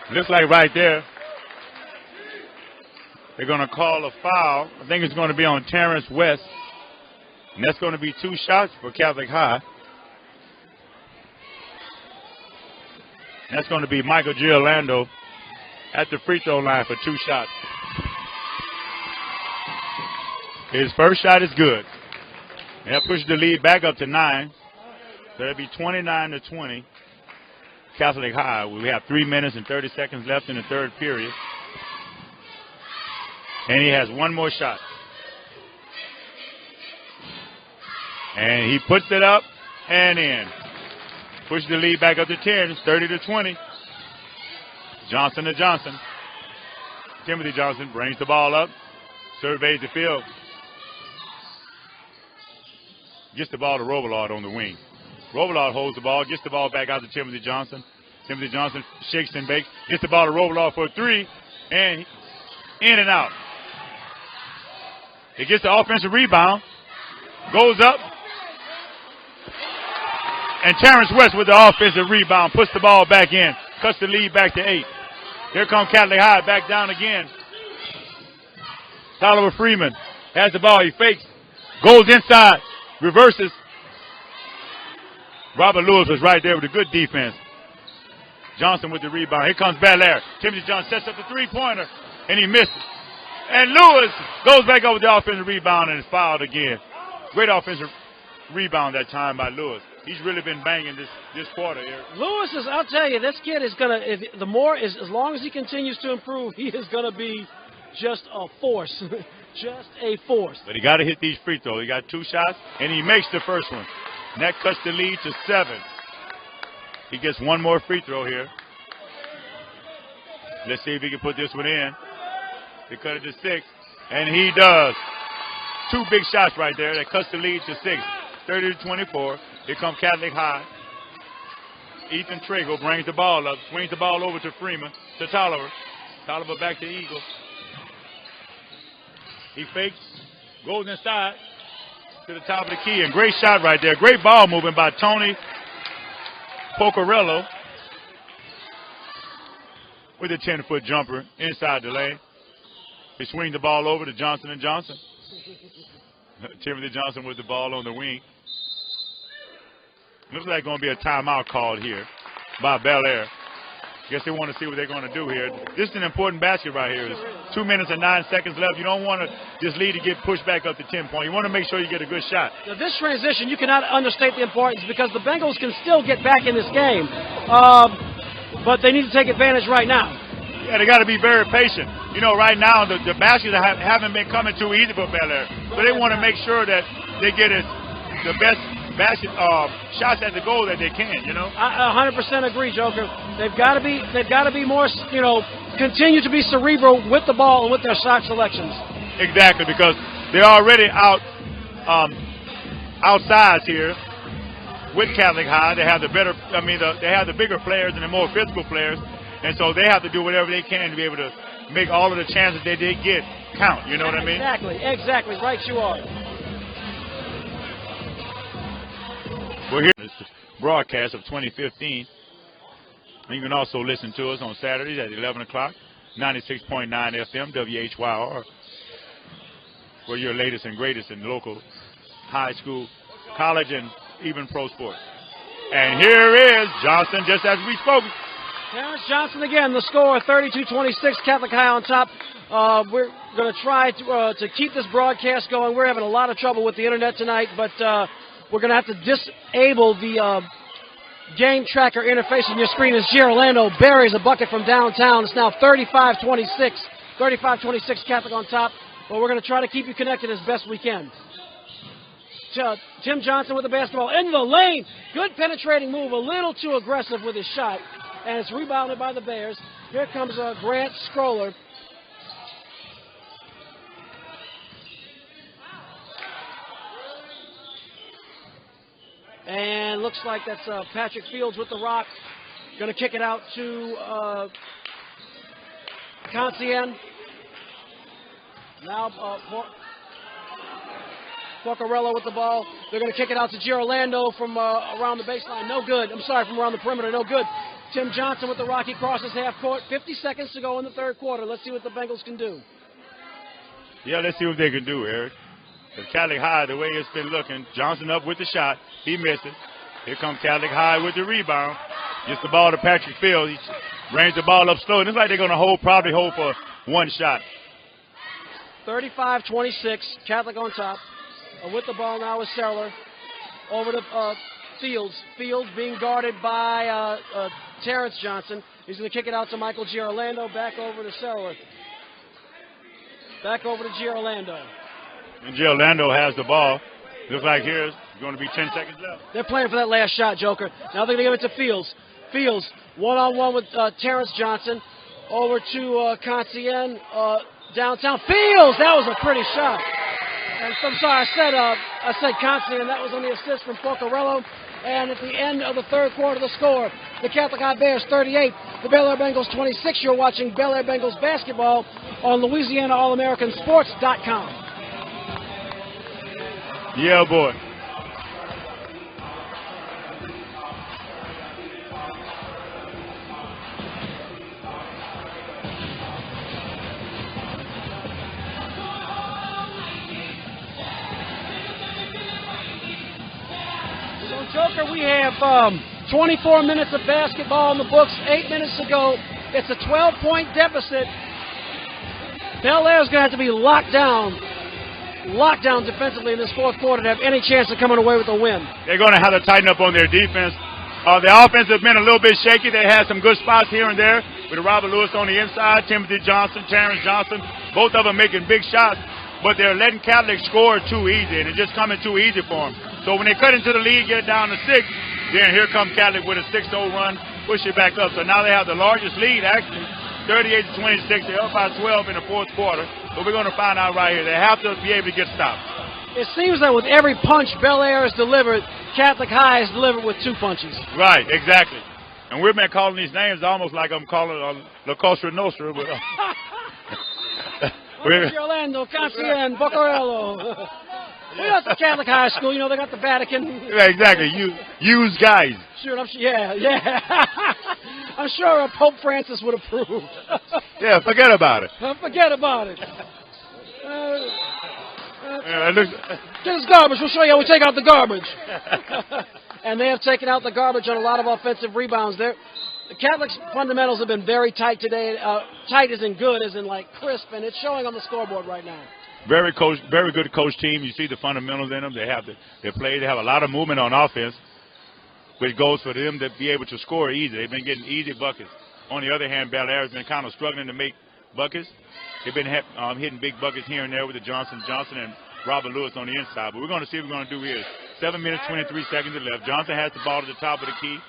Speaker 2: Looks like right there, they're going to call a foul. I think it's going to be on Terrence West. And that's going to be 2 shots for Catholic High. That's going to be Michael Giolando at the free throw line for 2 shots. His first shot is good. And that pushes the lead back up to 9. So that'll be 29-20. Catholic High. We have 3 minutes and 30 seconds left in the third period. And he has 1 more shot. And he puts it up and in. Pushes the lead back up to 10. It's 30-20. Johnson to Johnson. Timothy Johnson brings the ball up. Surveys the field. Gets the ball to Robillard on the wing. Robillard holds the ball, gets the ball back out to Timothy Johnson. Timothy Johnson shakes and bakes, gets the ball to Robillard for a 3, and in and out. He gets the offensive rebound, goes up, and Terrence West with the offensive rebound puts the ball back in, cuts the lead back to 8. Here comes Catholic High back down again. Oliver Freeman has the ball, he fakes, goes inside, reverses. Robert Lewis was right there with a good defense. Johnson with the rebound. Here comes Belaire. Timothy Johnson sets up the 3-pointer, and he misses. And Lewis goes back over the offensive rebound and is fouled again. Great offensive rebound that time by Lewis. He's really been banging this quarter here.
Speaker 1: Lewis is, I'll tell you, this kid is going to, as long as he continues to improve, he is going to be just a force. Just a force.
Speaker 2: But he got to hit these free throws. He got 2 shots, and he makes the first one. And that cuts the lead to 7. He gets 1 more free throw here. Let's see if he can put this one in. They cut it to 6, and he does. 2 big shots right there. That cuts the lead to 6. 30-24. Here comes Catholic High. Ethan Trago brings the ball up, swings the ball over to Freeman, to Tolliver. Tolliver back to Eagle. He fakes, goes inside to the top of the key, and great shot right there. Great ball movement by Tony Pocarello with a 10-foot jumper inside the lane. He swings the ball over to Johnson & Johnson. Timothy Johnson with the ball on the wing. Looks like going to be a timeout called here by Belaire. Guess they want to see what they're going to do here. This is an important basket right here. It's 2 minutes and 9 seconds left. You don't want this lead to get pushed back up to 10 points. You want to make sure you get a good shot.
Speaker 1: Now, this transition, you cannot understate the importance because the Bengals can still get back in this game. But they need to take advantage right now.
Speaker 2: Yeah, they got to be very patient. You know, right now, the baskets haven't been coming too easy for Belaire. So they want to make sure that they get the best basket shots at the goal that they can, you know.
Speaker 1: I 100% agree, Joker. They've got to be more, continue to be cerebral with the ball and with their shot selections.
Speaker 2: Exactly, because they're already outside here with Catholic High. They have they have the bigger players and the more physical players, and so they have to do whatever they can to be able to make all of the chances they did get count. You know what I mean?
Speaker 1: Exactly. Right, you are.
Speaker 2: We're here. This broadcast of 2015. You can also listen to us on Saturdays at 11 o'clock, 96.9 FM, WHYR. We're your latest and greatest in local high school, college, and even pro sports. And here is Johnson, just as we spoke.
Speaker 1: Terrence Johnson again, the score 32-26, Catholic High on top. We're going to try to keep this broadcast going. We're having a lot of trouble with the internet tonight, but we're going to have to disable the game tracker interface on your screen as Girolando buries a bucket from downtown. It's now 35-26. 35-26, Catholic on top. but we're going to try to keep you connected as best we can. Tim Johnson with the basketball into the lane. Good penetrating move, a little too aggressive with his shot, and it's rebounded by the Bears. Here comes Grant Scroller. And looks like that's Patrick Fields with the rock. Going to kick it out to Concien. Now Porcarello with the ball. They're going to kick it out to Girolando from around the baseline. No good. I'm sorry, from around the perimeter. No good. Tim Johnson with the rock. He crosses half court. 50 seconds to go in the third quarter. Let's see what the Bengals can do.
Speaker 2: Yeah, let's see what they can do, Eric. The Catholic High, the way it's been looking, Johnson up with the shot. He misses. Here comes Catholic High with the rebound. Gets the ball to Patrick Fields. He brings the ball up slow. And it's like they're going to probably hold for one shot.
Speaker 1: 35-26. Catholic on top. With the ball now is Settler. Over to Fields. Fields being guarded by Terrence Johnson. He's going to kick it out to Michael Girolando. Back over to Settler. Back over to Girolando.
Speaker 2: And Girolando has the ball. Looks like here's going to be 10 seconds left.
Speaker 1: They're playing for that last shot, Joker. Now they're going to give it to Fields. Fields, one-on-one with Terrence Johnson. Over to Concien, downtown. Fields! That was a pretty shot. And I'm sorry, I said Concien. That was on the assist from Porcarello. And at the end of the third quarter, the score, the Catholic High Bears 38, the Belaire Bengals 26. You're watching Belaire Bengals basketball on LouisianaAllAmericanSports.com.
Speaker 2: Yeah, boy.
Speaker 1: So, Joker, we have 24 minutes of basketball in the books. 8 minutes to go. It's a 12-point deficit. Belaire's going to have to be locked down defensively in this fourth quarter to have any chance of coming away with a win.
Speaker 2: They're going to have to tighten up on their defense. The offense has been a little bit shaky. They had some good spots here and there with Robert Lewis on the inside, Timothy Johnson, Terrence Johnson, both of them making big shots, but they're letting Catholic score too easy, and it's just coming too easy for them. So when they cut into the lead, get down to 6, then here comes Catholic with a 6-0 run, push it back up. So now they have the largest lead, actually, 38-26. They're up by 12 in the fourth quarter. But we're going to find out right here. They have to be able to get stopped.
Speaker 1: It seems that with every punch Belaire has delivered, Catholic High has delivered with 2 punches.
Speaker 2: Right, exactly. And we've been calling these names almost like I'm calling La Cosa Nostra. But,
Speaker 1: Orlando, Concien, Porcarello. We got the Catholic High School. You know, they got the Vatican.
Speaker 2: Yeah, exactly. Use guys.
Speaker 1: Sure, yeah. I'm sure Pope Francis would approve.
Speaker 2: Yeah, forget about it.
Speaker 1: Forget about it.
Speaker 2: Get
Speaker 1: us garbage. We'll show you how we take out the garbage. And they have taken out the garbage on a lot of offensive rebounds there. The Catholics' fundamentals have been very tight today. Tight as in good, as in like crisp, and it's showing on the scoreboard right now.
Speaker 2: Very good coach team. You see the fundamentals in them. They have they play. They have a lot of movement on offense, which goes for them to be able to score easy. They've been getting easy buckets. On the other hand, Belaire has been kind of struggling to make buckets. They've been hitting big buckets here and there with the Johnson and Robert Lewis on the inside. But we're going to see what we're going to do here. 7 minutes, 23 seconds left. Johnson has the ball to the top of the key.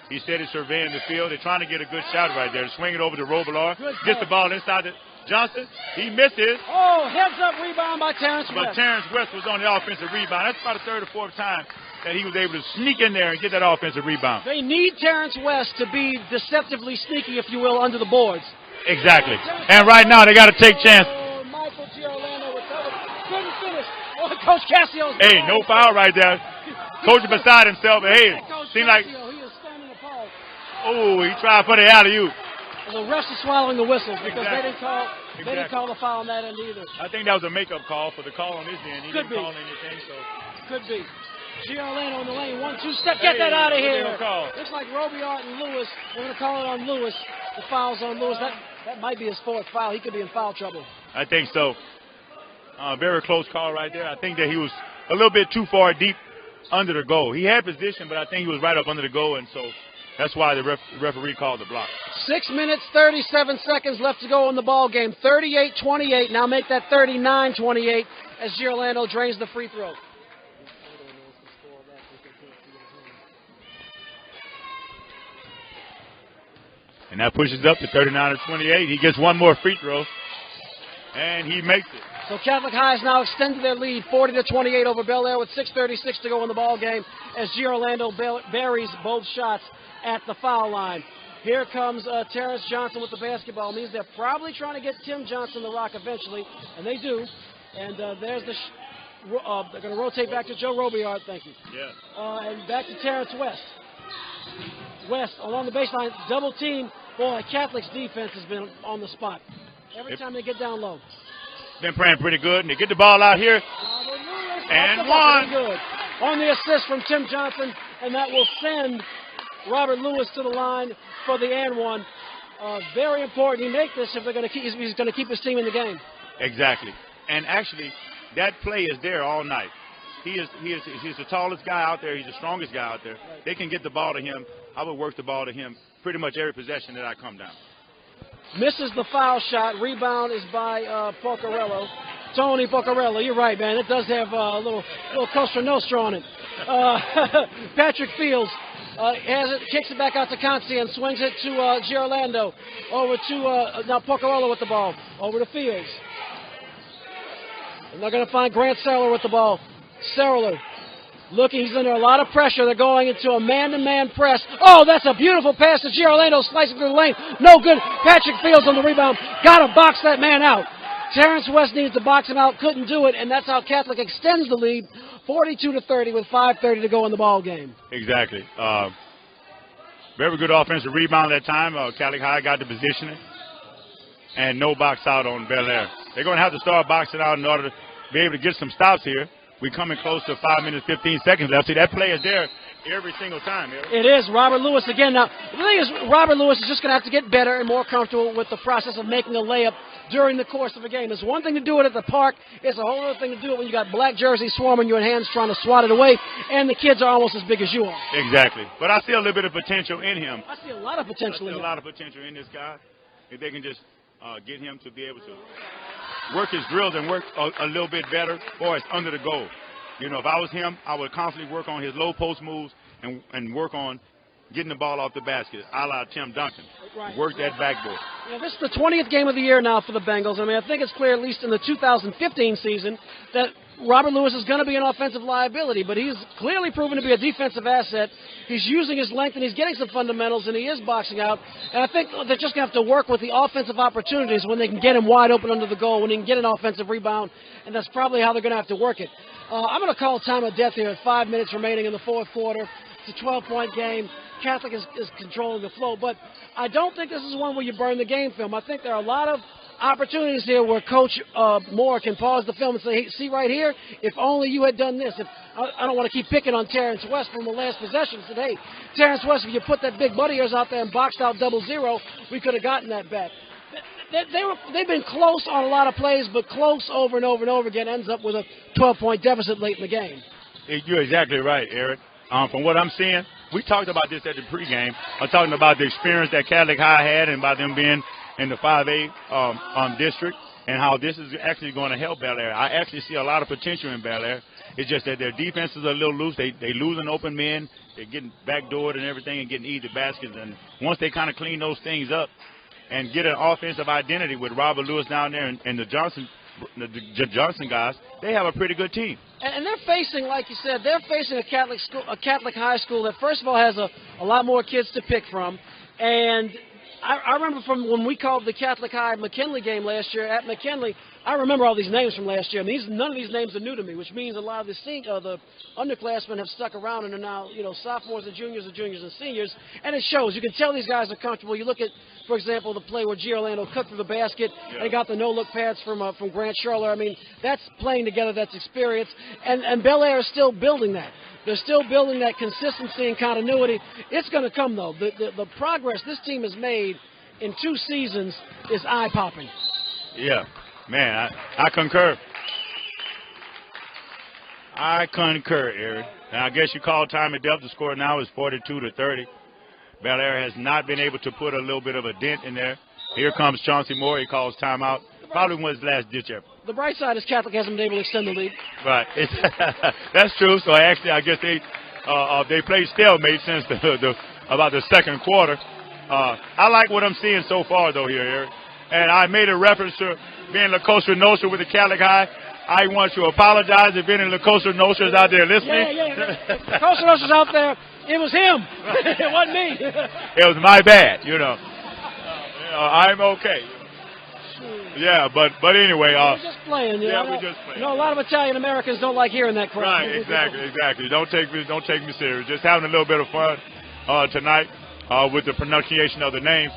Speaker 2: He said he's surveying the field. They're trying to get a good shot right there. Swing it over to Belaire. Gets the ball inside the Johnson. He misses.
Speaker 1: Oh, heads-up rebound by Terrence West.
Speaker 2: But Terrence West was on the offensive rebound. That's about the third or fourth time that he was able to sneak in there and get that offensive rebound.
Speaker 1: They need Terrence West to be deceptively sneaky, if you will, under the boards.
Speaker 2: Exactly. And right now they got to take chance.
Speaker 1: Oh, Michael Girolando with couldn't finish. Oh, Coach Cassio's.
Speaker 2: Hey, no foul right there. Coach beside himself. But hey, seemed like.
Speaker 1: He is standing appalled.
Speaker 2: Oh, he tried for the alley-oop.
Speaker 1: The refs are swallowing the whistles because they didn't call the foul on that end either.
Speaker 2: I think that was a makeup call for the call on his end. He
Speaker 1: Could
Speaker 2: didn't
Speaker 1: be.
Speaker 2: call anything, so.
Speaker 1: Could be. Girolando in the lane, 1-2 step. Get that out of here.
Speaker 2: Call.
Speaker 1: Looks like Robiart and Lewis. We're going to call it on Lewis. The foul's on Lewis. That might be his 4th foul. He could be in foul trouble.
Speaker 2: I think so. Very close call right there. I think that he was a little bit too far deep under the goal. He had position, but I think he was right up under the goal, and so That's why the referee called the block.
Speaker 1: 6 minutes, 37 seconds left to go in the ball game. 38-28. Now make that 39-28 as Girolando drains the free throw.
Speaker 2: And that pushes up to 39-28. He gets one more free throw, and he makes it.
Speaker 1: So Catholic High has now extended their lead 40-28 over Belaire with 6:36 to go in the ball game as Girolando buries both shots at the foul line. Here comes Terrence Johnson with the basketball. Means they're probably trying to get Tim Johnson the rock eventually, and they do. And there's the they're going to rotate back to Joe Robillard. Thank you.
Speaker 2: Yeah.
Speaker 1: And back to Terrence West. West along the baseline, double team. Boy, Catholic's defense has been on the spot every time they get down low.
Speaker 2: Been playing pretty good, and they get the ball out here. And one.
Speaker 1: Good. On the assist from Tim Johnson, and that will send Robert Lewis to the line for the and one. Very important. He make this if they're going to keep. He's going to keep his team in the game.
Speaker 2: Exactly. And actually, that play is there all night. He's the tallest guy out there. He's the strongest guy out there.
Speaker 1: Right.
Speaker 2: They can get the ball to him. I would work the ball to him pretty much every possession that I come down.
Speaker 1: Misses the foul shot. Rebound is by Pocarello. Tony Pocarello. You're right, man. It does have a little Costa Nostra on it. Patrick Fields has it, kicks it back out to Conci and swings it to Girolando. Over to now Pocarello with the ball. Over to Fields. And they're going to find Grant Serler with the ball. Serler looking, he's under a lot of pressure. They're going into a man-to-man press. Oh, that's a beautiful pass to Girolando, slicing through the lane. No good. Patrick Fields on the rebound. Got to box that man out. Terrence West needs to box him out. Couldn't do it, and that's how Catholic extends the lead, 42-30 with 5:30 to go in the ball game.
Speaker 2: Exactly. Very good offensive rebound that time. Catholic High got the positioning, and no box out on Belaire. They're going to have to start boxing out in order to be able to get some stops here. We're coming close to 5 minutes, 15 seconds left. See, that play is there every single time.
Speaker 1: It is. Robert Lewis again. Now, the thing is, Robert Lewis is just going to have to get better and more comfortable with the process of making a layup during the course of a game. It's one thing to do it at the park. It's a whole other thing to do it when you got black jerseys swarming your hands trying to swat it away, and the kids are almost as big as you are.
Speaker 2: Exactly. But I see a little bit of potential in him.
Speaker 1: I see a lot of potential in him.
Speaker 2: A lot of potential in this guy. If they can just get him to be able to work his drills and work a little bit better, boy, it's under the goal. You know, if I was him, I would constantly work on his low post moves and work on getting the ball off the basket, a la Tim Duncan.
Speaker 1: Right.
Speaker 2: Work that backboard.
Speaker 1: Yeah, this is the 20th game of the year now for the Bengals. I mean, I think it's clear, at least in the 2015 season, that Robert Lewis is going to be an offensive liability, but he's clearly proven to be a defensive asset. He's using his length, and he's getting some fundamentals, and he is boxing out. And I think they're just going to have to work with the offensive opportunities when they can get him wide open under the goal, when he can get an offensive rebound, and that's probably how they're going to have to work it. I'm going to call time of death here at 5 minutes remaining in the fourth quarter. It's a 12-point game. Catholic is controlling the flow, but I don't think this is one where you burn the game film. I think there are a lot of opportunities here where Coach Moore can pause the film and say, hey, see right here, if only you had done this. If I don't want to keep picking on Terrence West from the last possession. Said, hey, Terrence West, if you put that big buddy of yours out there and boxed out 0-0, we could have gotten that back. They've been close on a lot of plays, but close over and over and over again ends up with a 12-point deficit late in the game.
Speaker 2: You're exactly right, Eric. From what I'm seeing, we talked about this at the pregame. I'm talking about the experience that Catholic High had and about them being in the 5A district and how this is actually going to help Belaire. I actually see a lot of potential in Belaire. It's just that their defense is a little loose. They losing open men. They're getting backdoored and everything and getting easy baskets. And once they kind of clean those things up and get an offensive identity with Robert Lewis down there and the Johnson guys, they have a pretty good team.
Speaker 1: And they're facing, like you said, they're facing a Catholic high school that, first of all, has a lot more kids to pick from. And I remember from when we called the Catholic High McKinley game last year at McKinley, I remember all these names from last year. I mean, none of these names are new to me, which means a lot of the underclassmen have stuck around and are now, sophomores and juniors and seniors, and it shows. You can tell these guys are comfortable. You look at, for example, the play where Girolando cooked through the basket. Yeah. They got the no-look pads from Grant Schurler. I mean, that's playing together, that's experience, and Belaire is still building that. They're still building that consistency and continuity. It's going to come, though. The progress this team has made in 2 seasons is eye-popping.
Speaker 2: Yeah. Man, I concur. I concur, Eric. And I guess you call time at depth. The score now is 42-30. Belaire has not been able to put a little bit of a dent in there. Here comes Chauncey Moore. He calls timeout. Probably was his last ditch effort.
Speaker 1: The bright side is Catholic hasn't been able to extend the lead.
Speaker 2: Right. That's true. So actually, I guess they played stalemate since about the second quarter. I like what I'm seeing so far, though, here, Eric. And I made a reference to being La Costa Nostra with the Catholic High. I want to apologize if any La Costa Nostras out there listening.
Speaker 1: Yeah. La Costa Nostra's out there. It was him. It wasn't me.
Speaker 2: It was my bad, I'm okay. Yeah, but anyway.
Speaker 1: We're just playing.
Speaker 2: We're just playing.
Speaker 1: A lot of Italian Americans don't like hearing that crap.
Speaker 2: Right, exactly. Don't take me serious. Just having a little bit of fun tonight with the pronunciation of the names.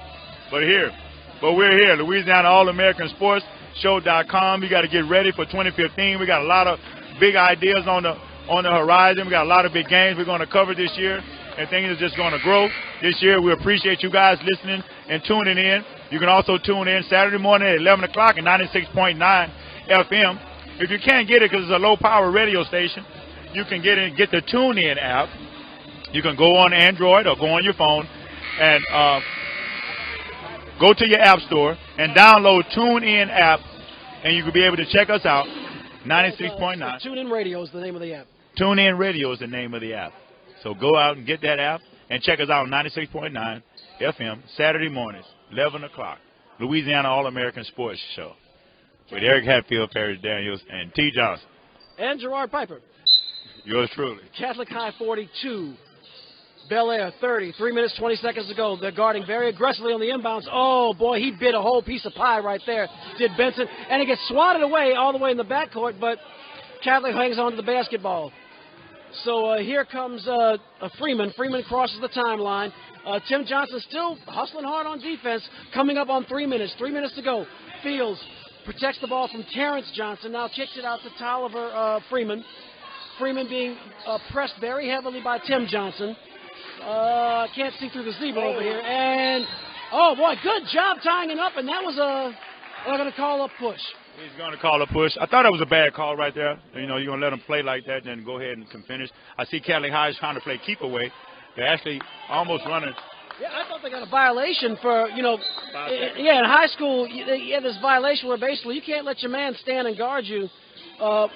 Speaker 2: But we're here, Louisiana All-American Sports Show.com. You got to get ready for 2015. We got a lot of big ideas on the horizon. We got a lot of big games we're going to cover this year, and things are just going to grow this year. We appreciate you guys listening and tuning in. You can also tune in Saturday morning at 11 o'clock at 96.9 FM. If you can't get it because it's a low-power radio station, you can get the TuneIn app. You can go on Android or go on your phone and go to your app store and download TuneIn app, and you can be able to check us out. 96.9.
Speaker 1: TuneIn Radio is the name of the app.
Speaker 2: TuneIn Radio is the name of the app. So go out and get that app and check us out on 96.9 FM Saturday mornings, 11 o'clock. Louisiana All-American Sports Show with Eric Hatfield, Perry Daniels, and T. Johnson.
Speaker 1: And Gerard Piper.
Speaker 2: Yours truly.
Speaker 1: Catholic High 42. Belaire 30. 3 minutes, 20 seconds to go. They're guarding very aggressively on the inbounds. Oh, boy, he bit a whole piece of pie right there, did Benson. And it gets swatted away all the way in the backcourt, but Catholic hangs on to the basketball. So here comes Freeman. Freeman crosses the timeline. Tim Johnson still hustling hard on defense, coming up on 3 minutes. 3 minutes to go. Fields protects the ball from Terrence Johnson. Now kicks it out to Tolliver Freeman. Freeman being pressed very heavily by Tim Johnson. Can't see through the zebra over here. And, oh, boy, good job tying it up. And that was they're going to call a push.
Speaker 2: He's going to call a push. I thought it was a bad call right there. You're going to let him play like that and then go ahead and can finish. I see Catholic High is trying to play keep away. They're actually almost running.
Speaker 1: Yeah, I thought they got a violation for, in high school, you have this violation where basically you can't let your man stand and guard you for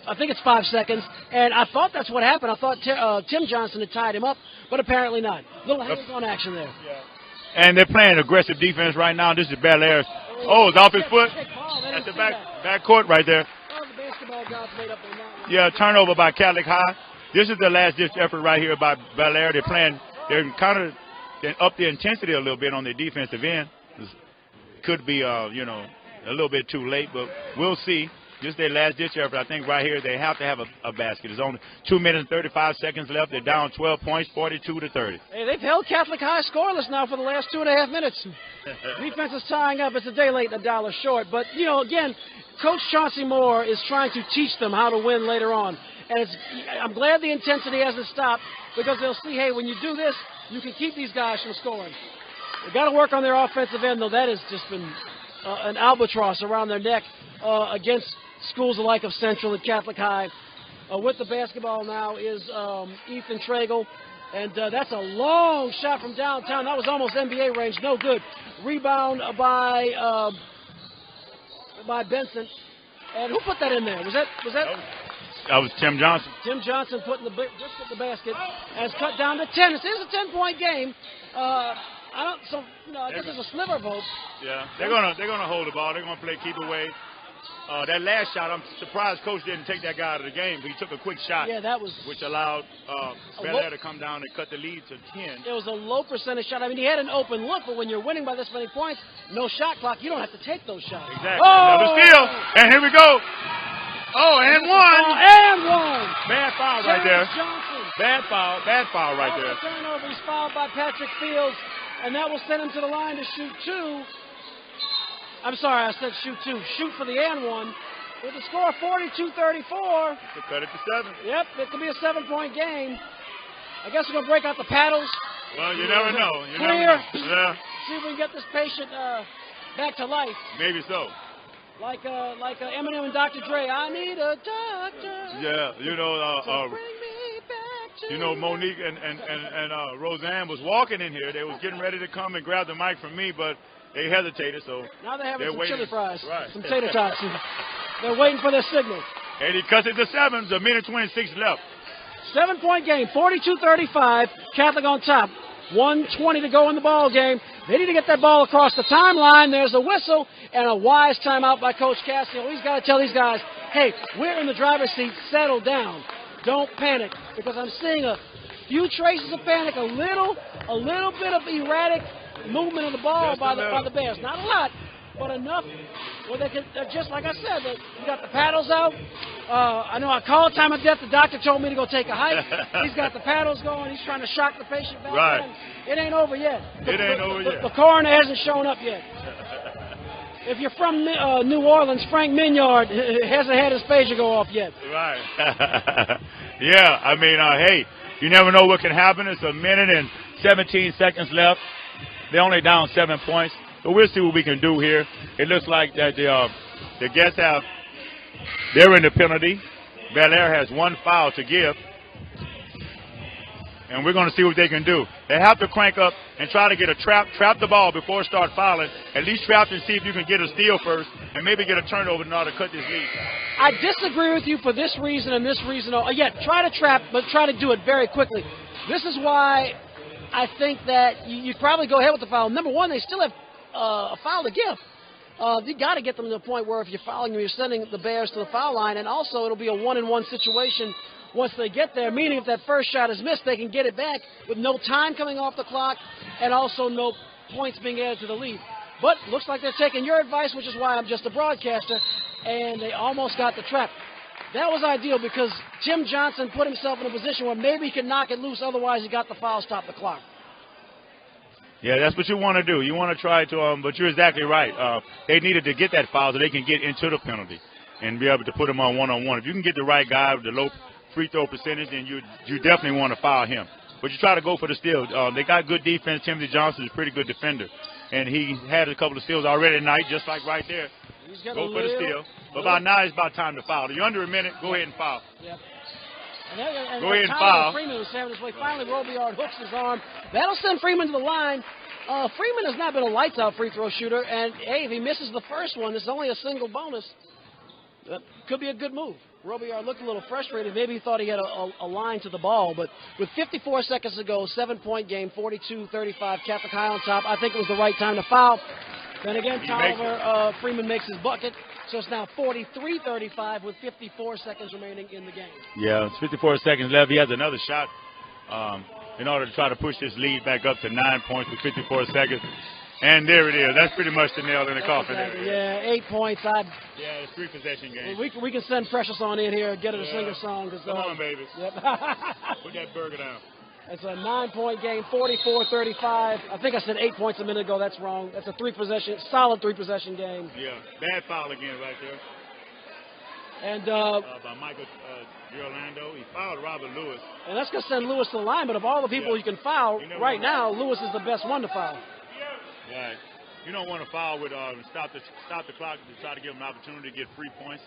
Speaker 1: I think it's 5 seconds. And I thought that's what happened. I thought Tim Johnson had tied him up, but apparently not. Little hands-on action there.
Speaker 2: Yeah. And they're playing aggressive defense right now. This is Belaire. Oh, it's off his foot. That's the back court right there.
Speaker 1: Oh, the basketball gods made up on that one.
Speaker 2: Yeah, turnover by Catholic High. This is the last-ditch effort right here by Belaire. They're kind of up the intensity a little bit on their defensive end. Could be, a little bit too late, but we'll see. This is their last-ditch effort. I think right here they have to have a basket. There's only 2 minutes and 35 seconds left. They're down 12 points, 42-30.
Speaker 1: Hey, they've held Catholic High scoreless now for the last 2.5 minutes. Defense is tying up. It's a day late and a dollar short. But, again, Coach Chauncey Moore is trying to teach them how to win later on. And I'm glad the intensity hasn't stopped because they'll see, hey, when you do this, you can keep these guys from scoring. They've got to work on their offensive end, though. That has just been an albatross around their neck against schools alike of Central and Catholic High. With the basketball now is Ethan Tragle. And that's a long shot from downtown. That was almost NBA range. No good. Rebound by Benson. And who put that in there? Was that?
Speaker 2: That was Tim Johnson.
Speaker 1: Tim Johnson putting the basket. And it's cut down to 10. This is a 10-point game. I guess there's a sliver of hope.
Speaker 2: Yeah, they're gonna hold the ball. They're gonna play keep away. That last shot, I'm surprised Coach didn't take that guy out of the game. He took a quick shot.
Speaker 1: Yeah, that was.
Speaker 2: Which allowed Belaire to come down and cut the lead to 10.
Speaker 1: It was a low percentage shot. I mean, he had an open look, but when you're winning by this many points, no shot clock, you don't have to take those shots.
Speaker 2: Exactly. Another steal, and here we go. Oh, and one.
Speaker 1: And one.
Speaker 2: Bad foul right there.
Speaker 1: Johnson.
Speaker 2: Bad foul right there.
Speaker 1: Turnover. He's fouled by Patrick Fields, and that will send him to the line to shoot two. I'm sorry, I said shoot two. Shoot for the and one. With a score of 42-34.
Speaker 2: To cut it to 7.
Speaker 1: Yep, it could be a 7-point game. I guess we're going to break out the paddles.
Speaker 2: Well, you never know.
Speaker 1: Clear.
Speaker 2: Yeah.
Speaker 1: See if we can get this patient back to life.
Speaker 2: Maybe so.
Speaker 1: Like Eminem and Dr. Dre. I need a doctor.
Speaker 2: Yeah,
Speaker 1: bring me back
Speaker 2: You know, Monique and Roseanne was walking in here. They was getting ready to come and grab the mic from me, but they hesitated. So
Speaker 1: now they're having some
Speaker 2: waiting.
Speaker 1: chili fries,
Speaker 2: right.
Speaker 1: some tater tots. They're waiting for their signal.
Speaker 2: And he cuts it to 7. There's a minute 26 left.
Speaker 1: 7-point game, 42-35. Catholic on top. 1:20 to go in the ball game. They need to get that ball across the timeline. There's a whistle and a wise timeout by Coach Cassio. He's got to tell these guys, hey, we're in the driver's seat. Settle down. Don't panic, because I'm seeing a few traces of panic, a little bit of erratic movement of the ball by the Bears. Not a lot, but enough where they can, just like I said, you got the paddles out. I know I called time of death. The doctor told me to go take a hike. He's got the paddles going. He's trying to shock the patient back in. It ain't over yet. The coroner hasn't shown up yet. If you're from New Orleans, Frank Mignard hasn't had his pager go off yet.
Speaker 2: Right. Yeah, I mean, hey, you never know what can happen. It's a minute and 17 seconds left. They're only down 7 points. But we'll see what we can do here. It looks like that the guests they're in the penalty. Belaire has 1 foul to give. And we're going to see what they can do. They have to crank up and try to get a trap the ball before it starts fouling. At least trap and see if you can get a steal first and maybe get a turnover in order to cut this lead.
Speaker 1: I disagree with you for this reason and this reason. Yeah, try to trap, but try to do it very quickly. This is why I think that you'd probably go ahead with the foul. Number one, they still have a foul to give. You got to get them to the point where if you're fouling them, you're sending the Bears to the foul line, and also it'll be a 1-and-1 situation once they get there, meaning if that first shot is missed, they can get it back with no time coming off the clock and also no points being added to the lead. But looks like they're taking your advice, which is why I'm just a broadcaster, and they almost got the trap. That was ideal because Tim Johnson put himself in a position where maybe he could knock it loose, otherwise he got the foul, stop the clock.
Speaker 2: Yeah, that's what you want to do. You want to try to, but you're exactly right. They needed to get that foul so they can get into the penalty and be able to put them on one-on-one. If you can get the right guy with the low free throw percentage, then you definitely want to foul him. But you try to go for the steal. They got good defense. Timothy Johnson is a pretty good defender. And he had a couple of steals already tonight, just like right there. Go for the steal. But by now it's about time to foul. You're under a minute, go ahead and foul.
Speaker 1: Yep. And
Speaker 2: go ahead and foul.
Speaker 1: Freeman was having his way. Finally, Robillard hooks his arm. That'll send Freeman to the line. Freeman has not been a lights-out free throw shooter. And, hey, if he misses the first one, it's only a single bonus. That could be a good move. Robillard looked a little frustrated. Maybe he thought he had a line to the ball. But with 54 seconds to go, 7-point game, 42-35, Catholic High on top. I think it was the right time to foul. Then again, Tolliver Freeman makes his bucket. So it's now 43-35 with 54 seconds remaining in the game. Yeah,
Speaker 2: it's 54 seconds left. He has another shot in order to try to push this lead back up to 9 points with 54 seconds. And there it is. That's pretty much the nail in the coffin.
Speaker 1: Exactly. Yeah, 8 points.
Speaker 2: Yeah, it's 3-possession game.
Speaker 1: We can send Precious on in here and get her to sing a song.
Speaker 2: Come on, baby.
Speaker 1: Yep.
Speaker 2: Put that burger down.
Speaker 1: It's a 9-point game, 44-35. I think I said 8 points a minute ago. That's wrong. That's a solid 3-possession game.
Speaker 2: Yeah, bad foul again right there.
Speaker 1: And
Speaker 2: by Michael Girolando. He fouled Robert Lewis.
Speaker 1: And that's going to send Lewis to the line, but of all the people you can foul right now, Lewis is the best one to foul.
Speaker 2: Right. You don't want to foul with stop the clock to try to give him an opportunity to get free points.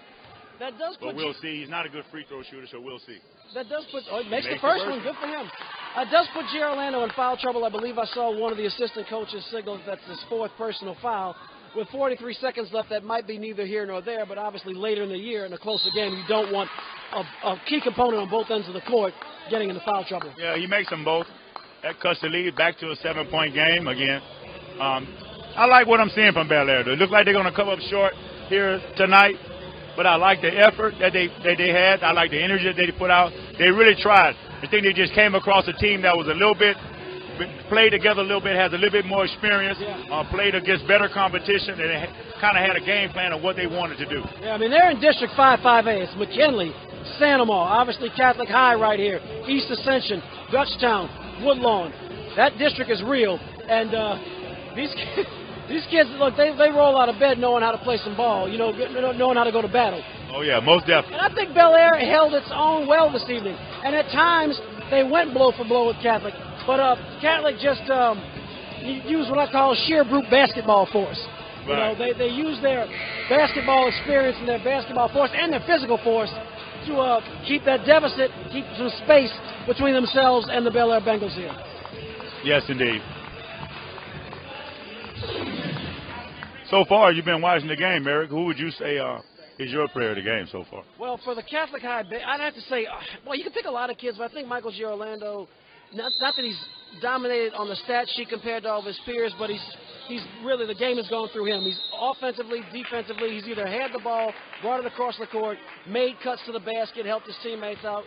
Speaker 1: That does put.
Speaker 2: But we'll see. He's not a good free throw shooter, so we'll see.
Speaker 1: That does put. Oh, it makes the first one. Good for him. It does put Girolando in foul trouble. I believe I saw one of the assistant coaches signal that's his 4th personal foul. With 43 seconds left, that might be neither here nor there, but obviously later in the year in a closer game, you don't want a key component on both ends of the court getting into foul trouble.
Speaker 2: Yeah, he makes them both. That cuts the lead back to a 7-point game again. I like what I'm seeing from Belaire. It looks like they're going to come up short here tonight, but I like the effort that they had. I like the energy that they put out. They really tried. I think they just came across a team that was a little bit played together a little bit, has a little bit more experience, played against better competition, and kind of had a game plan of what they wanted to do. Yeah,
Speaker 1: I mean, they're in District 5-5A. It's McKinley, Santa Maria, obviously Catholic High right here, East Ascension, Dutchtown, Woodlawn. That district is real, and these kids, look, they roll out of bed knowing how to play some ball, knowing how to go to battle.
Speaker 2: Oh, yeah, most definitely.
Speaker 1: And I think Belaire held its own well this evening, and at times they went blow for blow with Catholic. But Catholic just used what I call sheer brute basketball force.
Speaker 2: Right.
Speaker 1: They use their basketball experience and their basketball force and their physical force to keep that deficit, keep some space between themselves and the Belaire Bengals here.
Speaker 2: Yes, indeed. So far, you've been watching the game, Eric. Who would you say is your player of the game so far?
Speaker 1: Well, for the Catholic High, I'd have to say, well, you can pick a lot of kids, but I think Michael Girolando, not that he's dominated on the stat sheet compared to all of his peers, but he's really, the game has gone through him. He's offensively, defensively, he's either had the ball, brought it across the court, made cuts to the basket, helped his teammates out,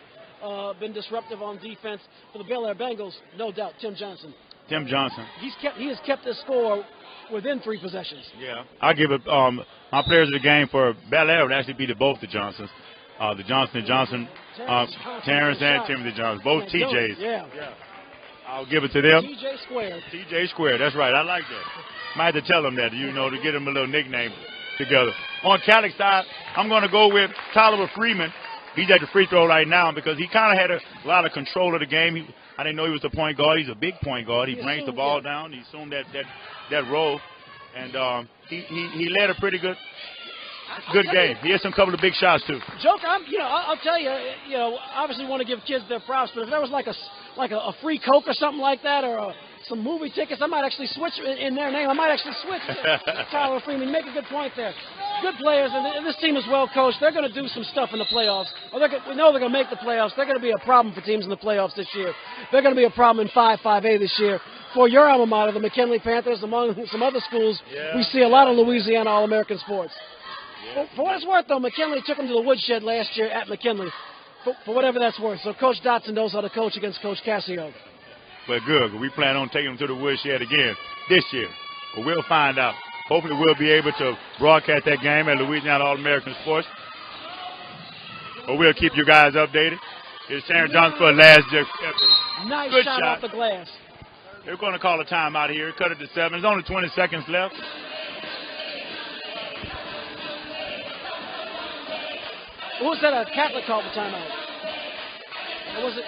Speaker 1: been disruptive on defense. For the Belaire Bengals, no doubt, Tim Johnson.
Speaker 2: Tim Johnson.
Speaker 1: He has kept his score within 3 possessions.
Speaker 2: Yeah. I'll give it my players of the game for Belaire would actually be both the Johnsons. The Johnson and Johnson, Terrence and Timothy Johnson, both TJs.
Speaker 1: Yeah.
Speaker 2: I'll give it to them.
Speaker 1: TJ Squared.
Speaker 2: TJ Squared, that's right. I like that. Might have to tell them that, to get them a little nickname together. On Catholic side, I'm going to go with Tyler Freeman. He's at the free throw right now because he kind of had a lot of control of the game. I didn't know he was a point guard. He's a big point guard. He brings the ball down. He assumed that role, and he led a pretty good game. He had some couple of big shots too.
Speaker 1: Joke, I'll tell you, obviously want to give kids their props, but if there was like a free Coke or something like that, or some movie tickets, I might actually switch in their name. I might actually switch to Tyler Freeman. You make a good point there. Good players, and this team is well coached. They're going to do some stuff in the playoffs. We know they're going to make the playoffs. They're going to be a problem for teams in the playoffs this year. They're going to be a problem in 5A this year. For your alma mater, the McKinley Panthers, among some other schools, we see a lot of Louisiana All-American sports. Yeah. For what it's worth, though, McKinley took them to the woodshed last year at McKinley, for whatever that's worth. So Coach Dotson knows how to coach against Coach Cassio.
Speaker 2: But good. We plan on taking them to the woodshed again this year. But we'll find out. Hopefully we'll be able to broadcast that game at Louisiana All-American Sports. But we'll keep you guys updated. Here's Terrence Johnson for a last effort.
Speaker 1: Nice
Speaker 2: good
Speaker 1: shot off the glass.
Speaker 2: They're going to call a timeout here. Cut it to 7. There's only 20 seconds left.
Speaker 1: Who was that? A Catholic called the timeout? Or was it?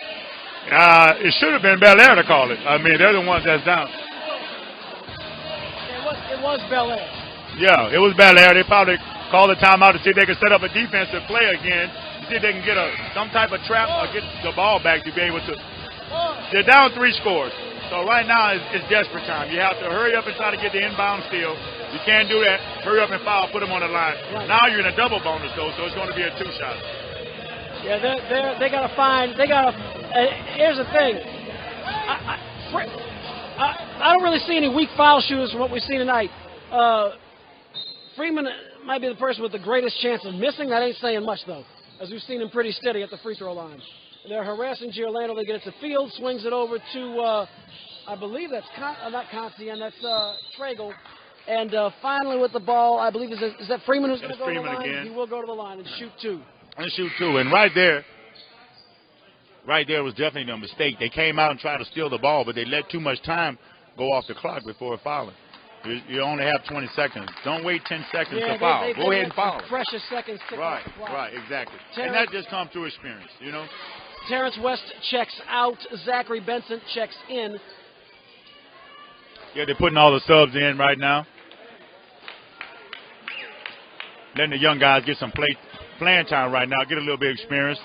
Speaker 2: It should have been Belaire to call it. I mean, they're the ones that's down.
Speaker 1: It was Belaire.
Speaker 2: Yeah, it was Belaire. They probably called the timeout to see if they could set up a defensive play again, see if they can get some type of trap or get the ball back to be able to. They're down 3 scores. So right now it's desperate time. You have to hurry up and try to get the inbound steal. You can't do that. Hurry up and foul, put them on the line. Right. Now you're in a double bonus, though, so it's going to be a 2-shot.
Speaker 1: Yeah, they got to find. Here's the thing. I don't really see any weak foul shooters from what we've seen tonight. Freeman might be the person with the greatest chance of missing. That ain't saying much, though, as we've seen him pretty steady at the free throw line. They're harassing Girolando. They get it to Field, swings it over to, I believe that's not Consian, that's Tragle. And finally with the ball, I believe, is that Freeman who's going to go to the line?
Speaker 2: Again.
Speaker 1: He will go to the line and shoot 2.
Speaker 2: And shoot 2. And right there was definitely a mistake. They came out and tried to steal the ball, but they let too much time go off the clock before fouling. You only have 20 seconds. Don't wait 10 seconds to foul. Go ahead and foul.
Speaker 1: Precious seconds.
Speaker 2: Right, exactly. And that just comes through experience,
Speaker 1: Terrence West checks out. Zachary Benson checks in.
Speaker 2: Yeah, they're putting all the subs in right now. Letting the young guys get some playing time right now, get a little bit of experience.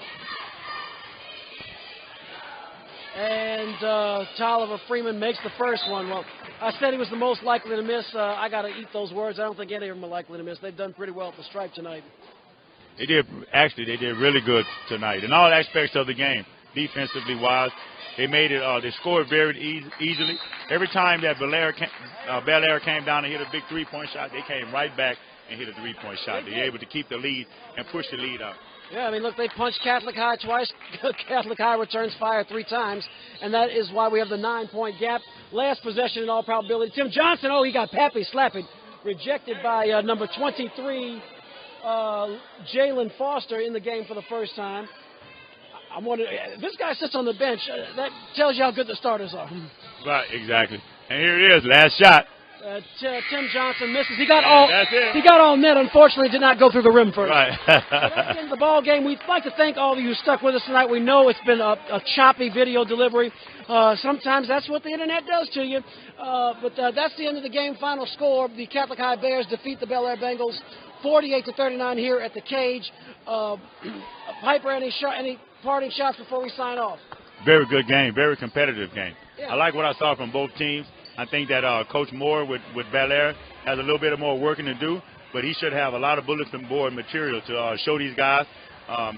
Speaker 1: And Tolliver Freeman makes the first one. Well, I said he was the most likely to miss. I got to eat those words. I don't think any of them are likely to miss. They've done pretty well at the stripe tonight. They did
Speaker 2: really good tonight in all aspects of the game. Defensively wise, they made it. They scored very easily. Every time that Belaire came down and hit a big 3-point shot, they came right back and hit a 3-point shot. They were able to keep the lead and push the lead up.
Speaker 1: Yeah, I mean, look, they punched Catholic High twice. Catholic High returns fire 3 times, and that is why we have the 9-point gap. Last possession in all probability. Tim Johnson, he got Pappy slapped. Rejected by number 23, Jalen Foster, in the game for the first time. I'm wondering, if this guy sits on the bench, that tells you how good the starters are.
Speaker 2: Right, exactly. And here it is, last shot.
Speaker 1: Tim Johnson misses. He got all net. Unfortunately, did not go through the rim first.
Speaker 2: Right.
Speaker 1: That's the end of the ball game. We'd like to thank all of you who stuck with us tonight. We know it's been a choppy video delivery. Sometimes that's what the internet does to you. But that's the end of the game. Final score: the Catholic High Bears defeat the Belaire Bengals 48-39 here at the Cage. Piper, any parting shots before we sign off?
Speaker 2: Very good game. Very competitive game.
Speaker 1: Yeah.
Speaker 2: I like what I saw from both teams. I think that Coach Moore with Belaire has a little bit more working to do, but he should have a lot of bulletin board material to show these guys.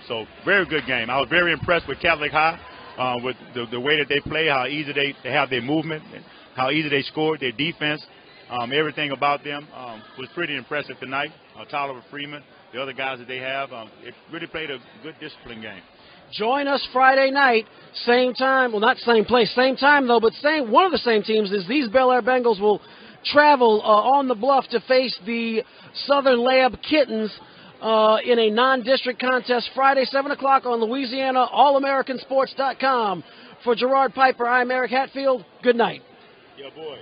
Speaker 2: So very good game. I was very impressed with Catholic High, with the way that they play, how easy they have their movement, how easy they scored, their defense, everything about them was pretty impressive tonight. Tolliver Freeman, the other guys that they have, it really played a good discipline game.
Speaker 1: Join us Friday night, same time. Well, not same place, same time though, but one of the same teams is these Belaire Bengals will travel on the Bluff to face the Southern Lab Kittens in a non-district contest Friday, 7 o'clock on Louisiana Allamericansports.com. For Gerard Piper, I'm Eric Hatfield. Good night.
Speaker 2: Yeah, boy.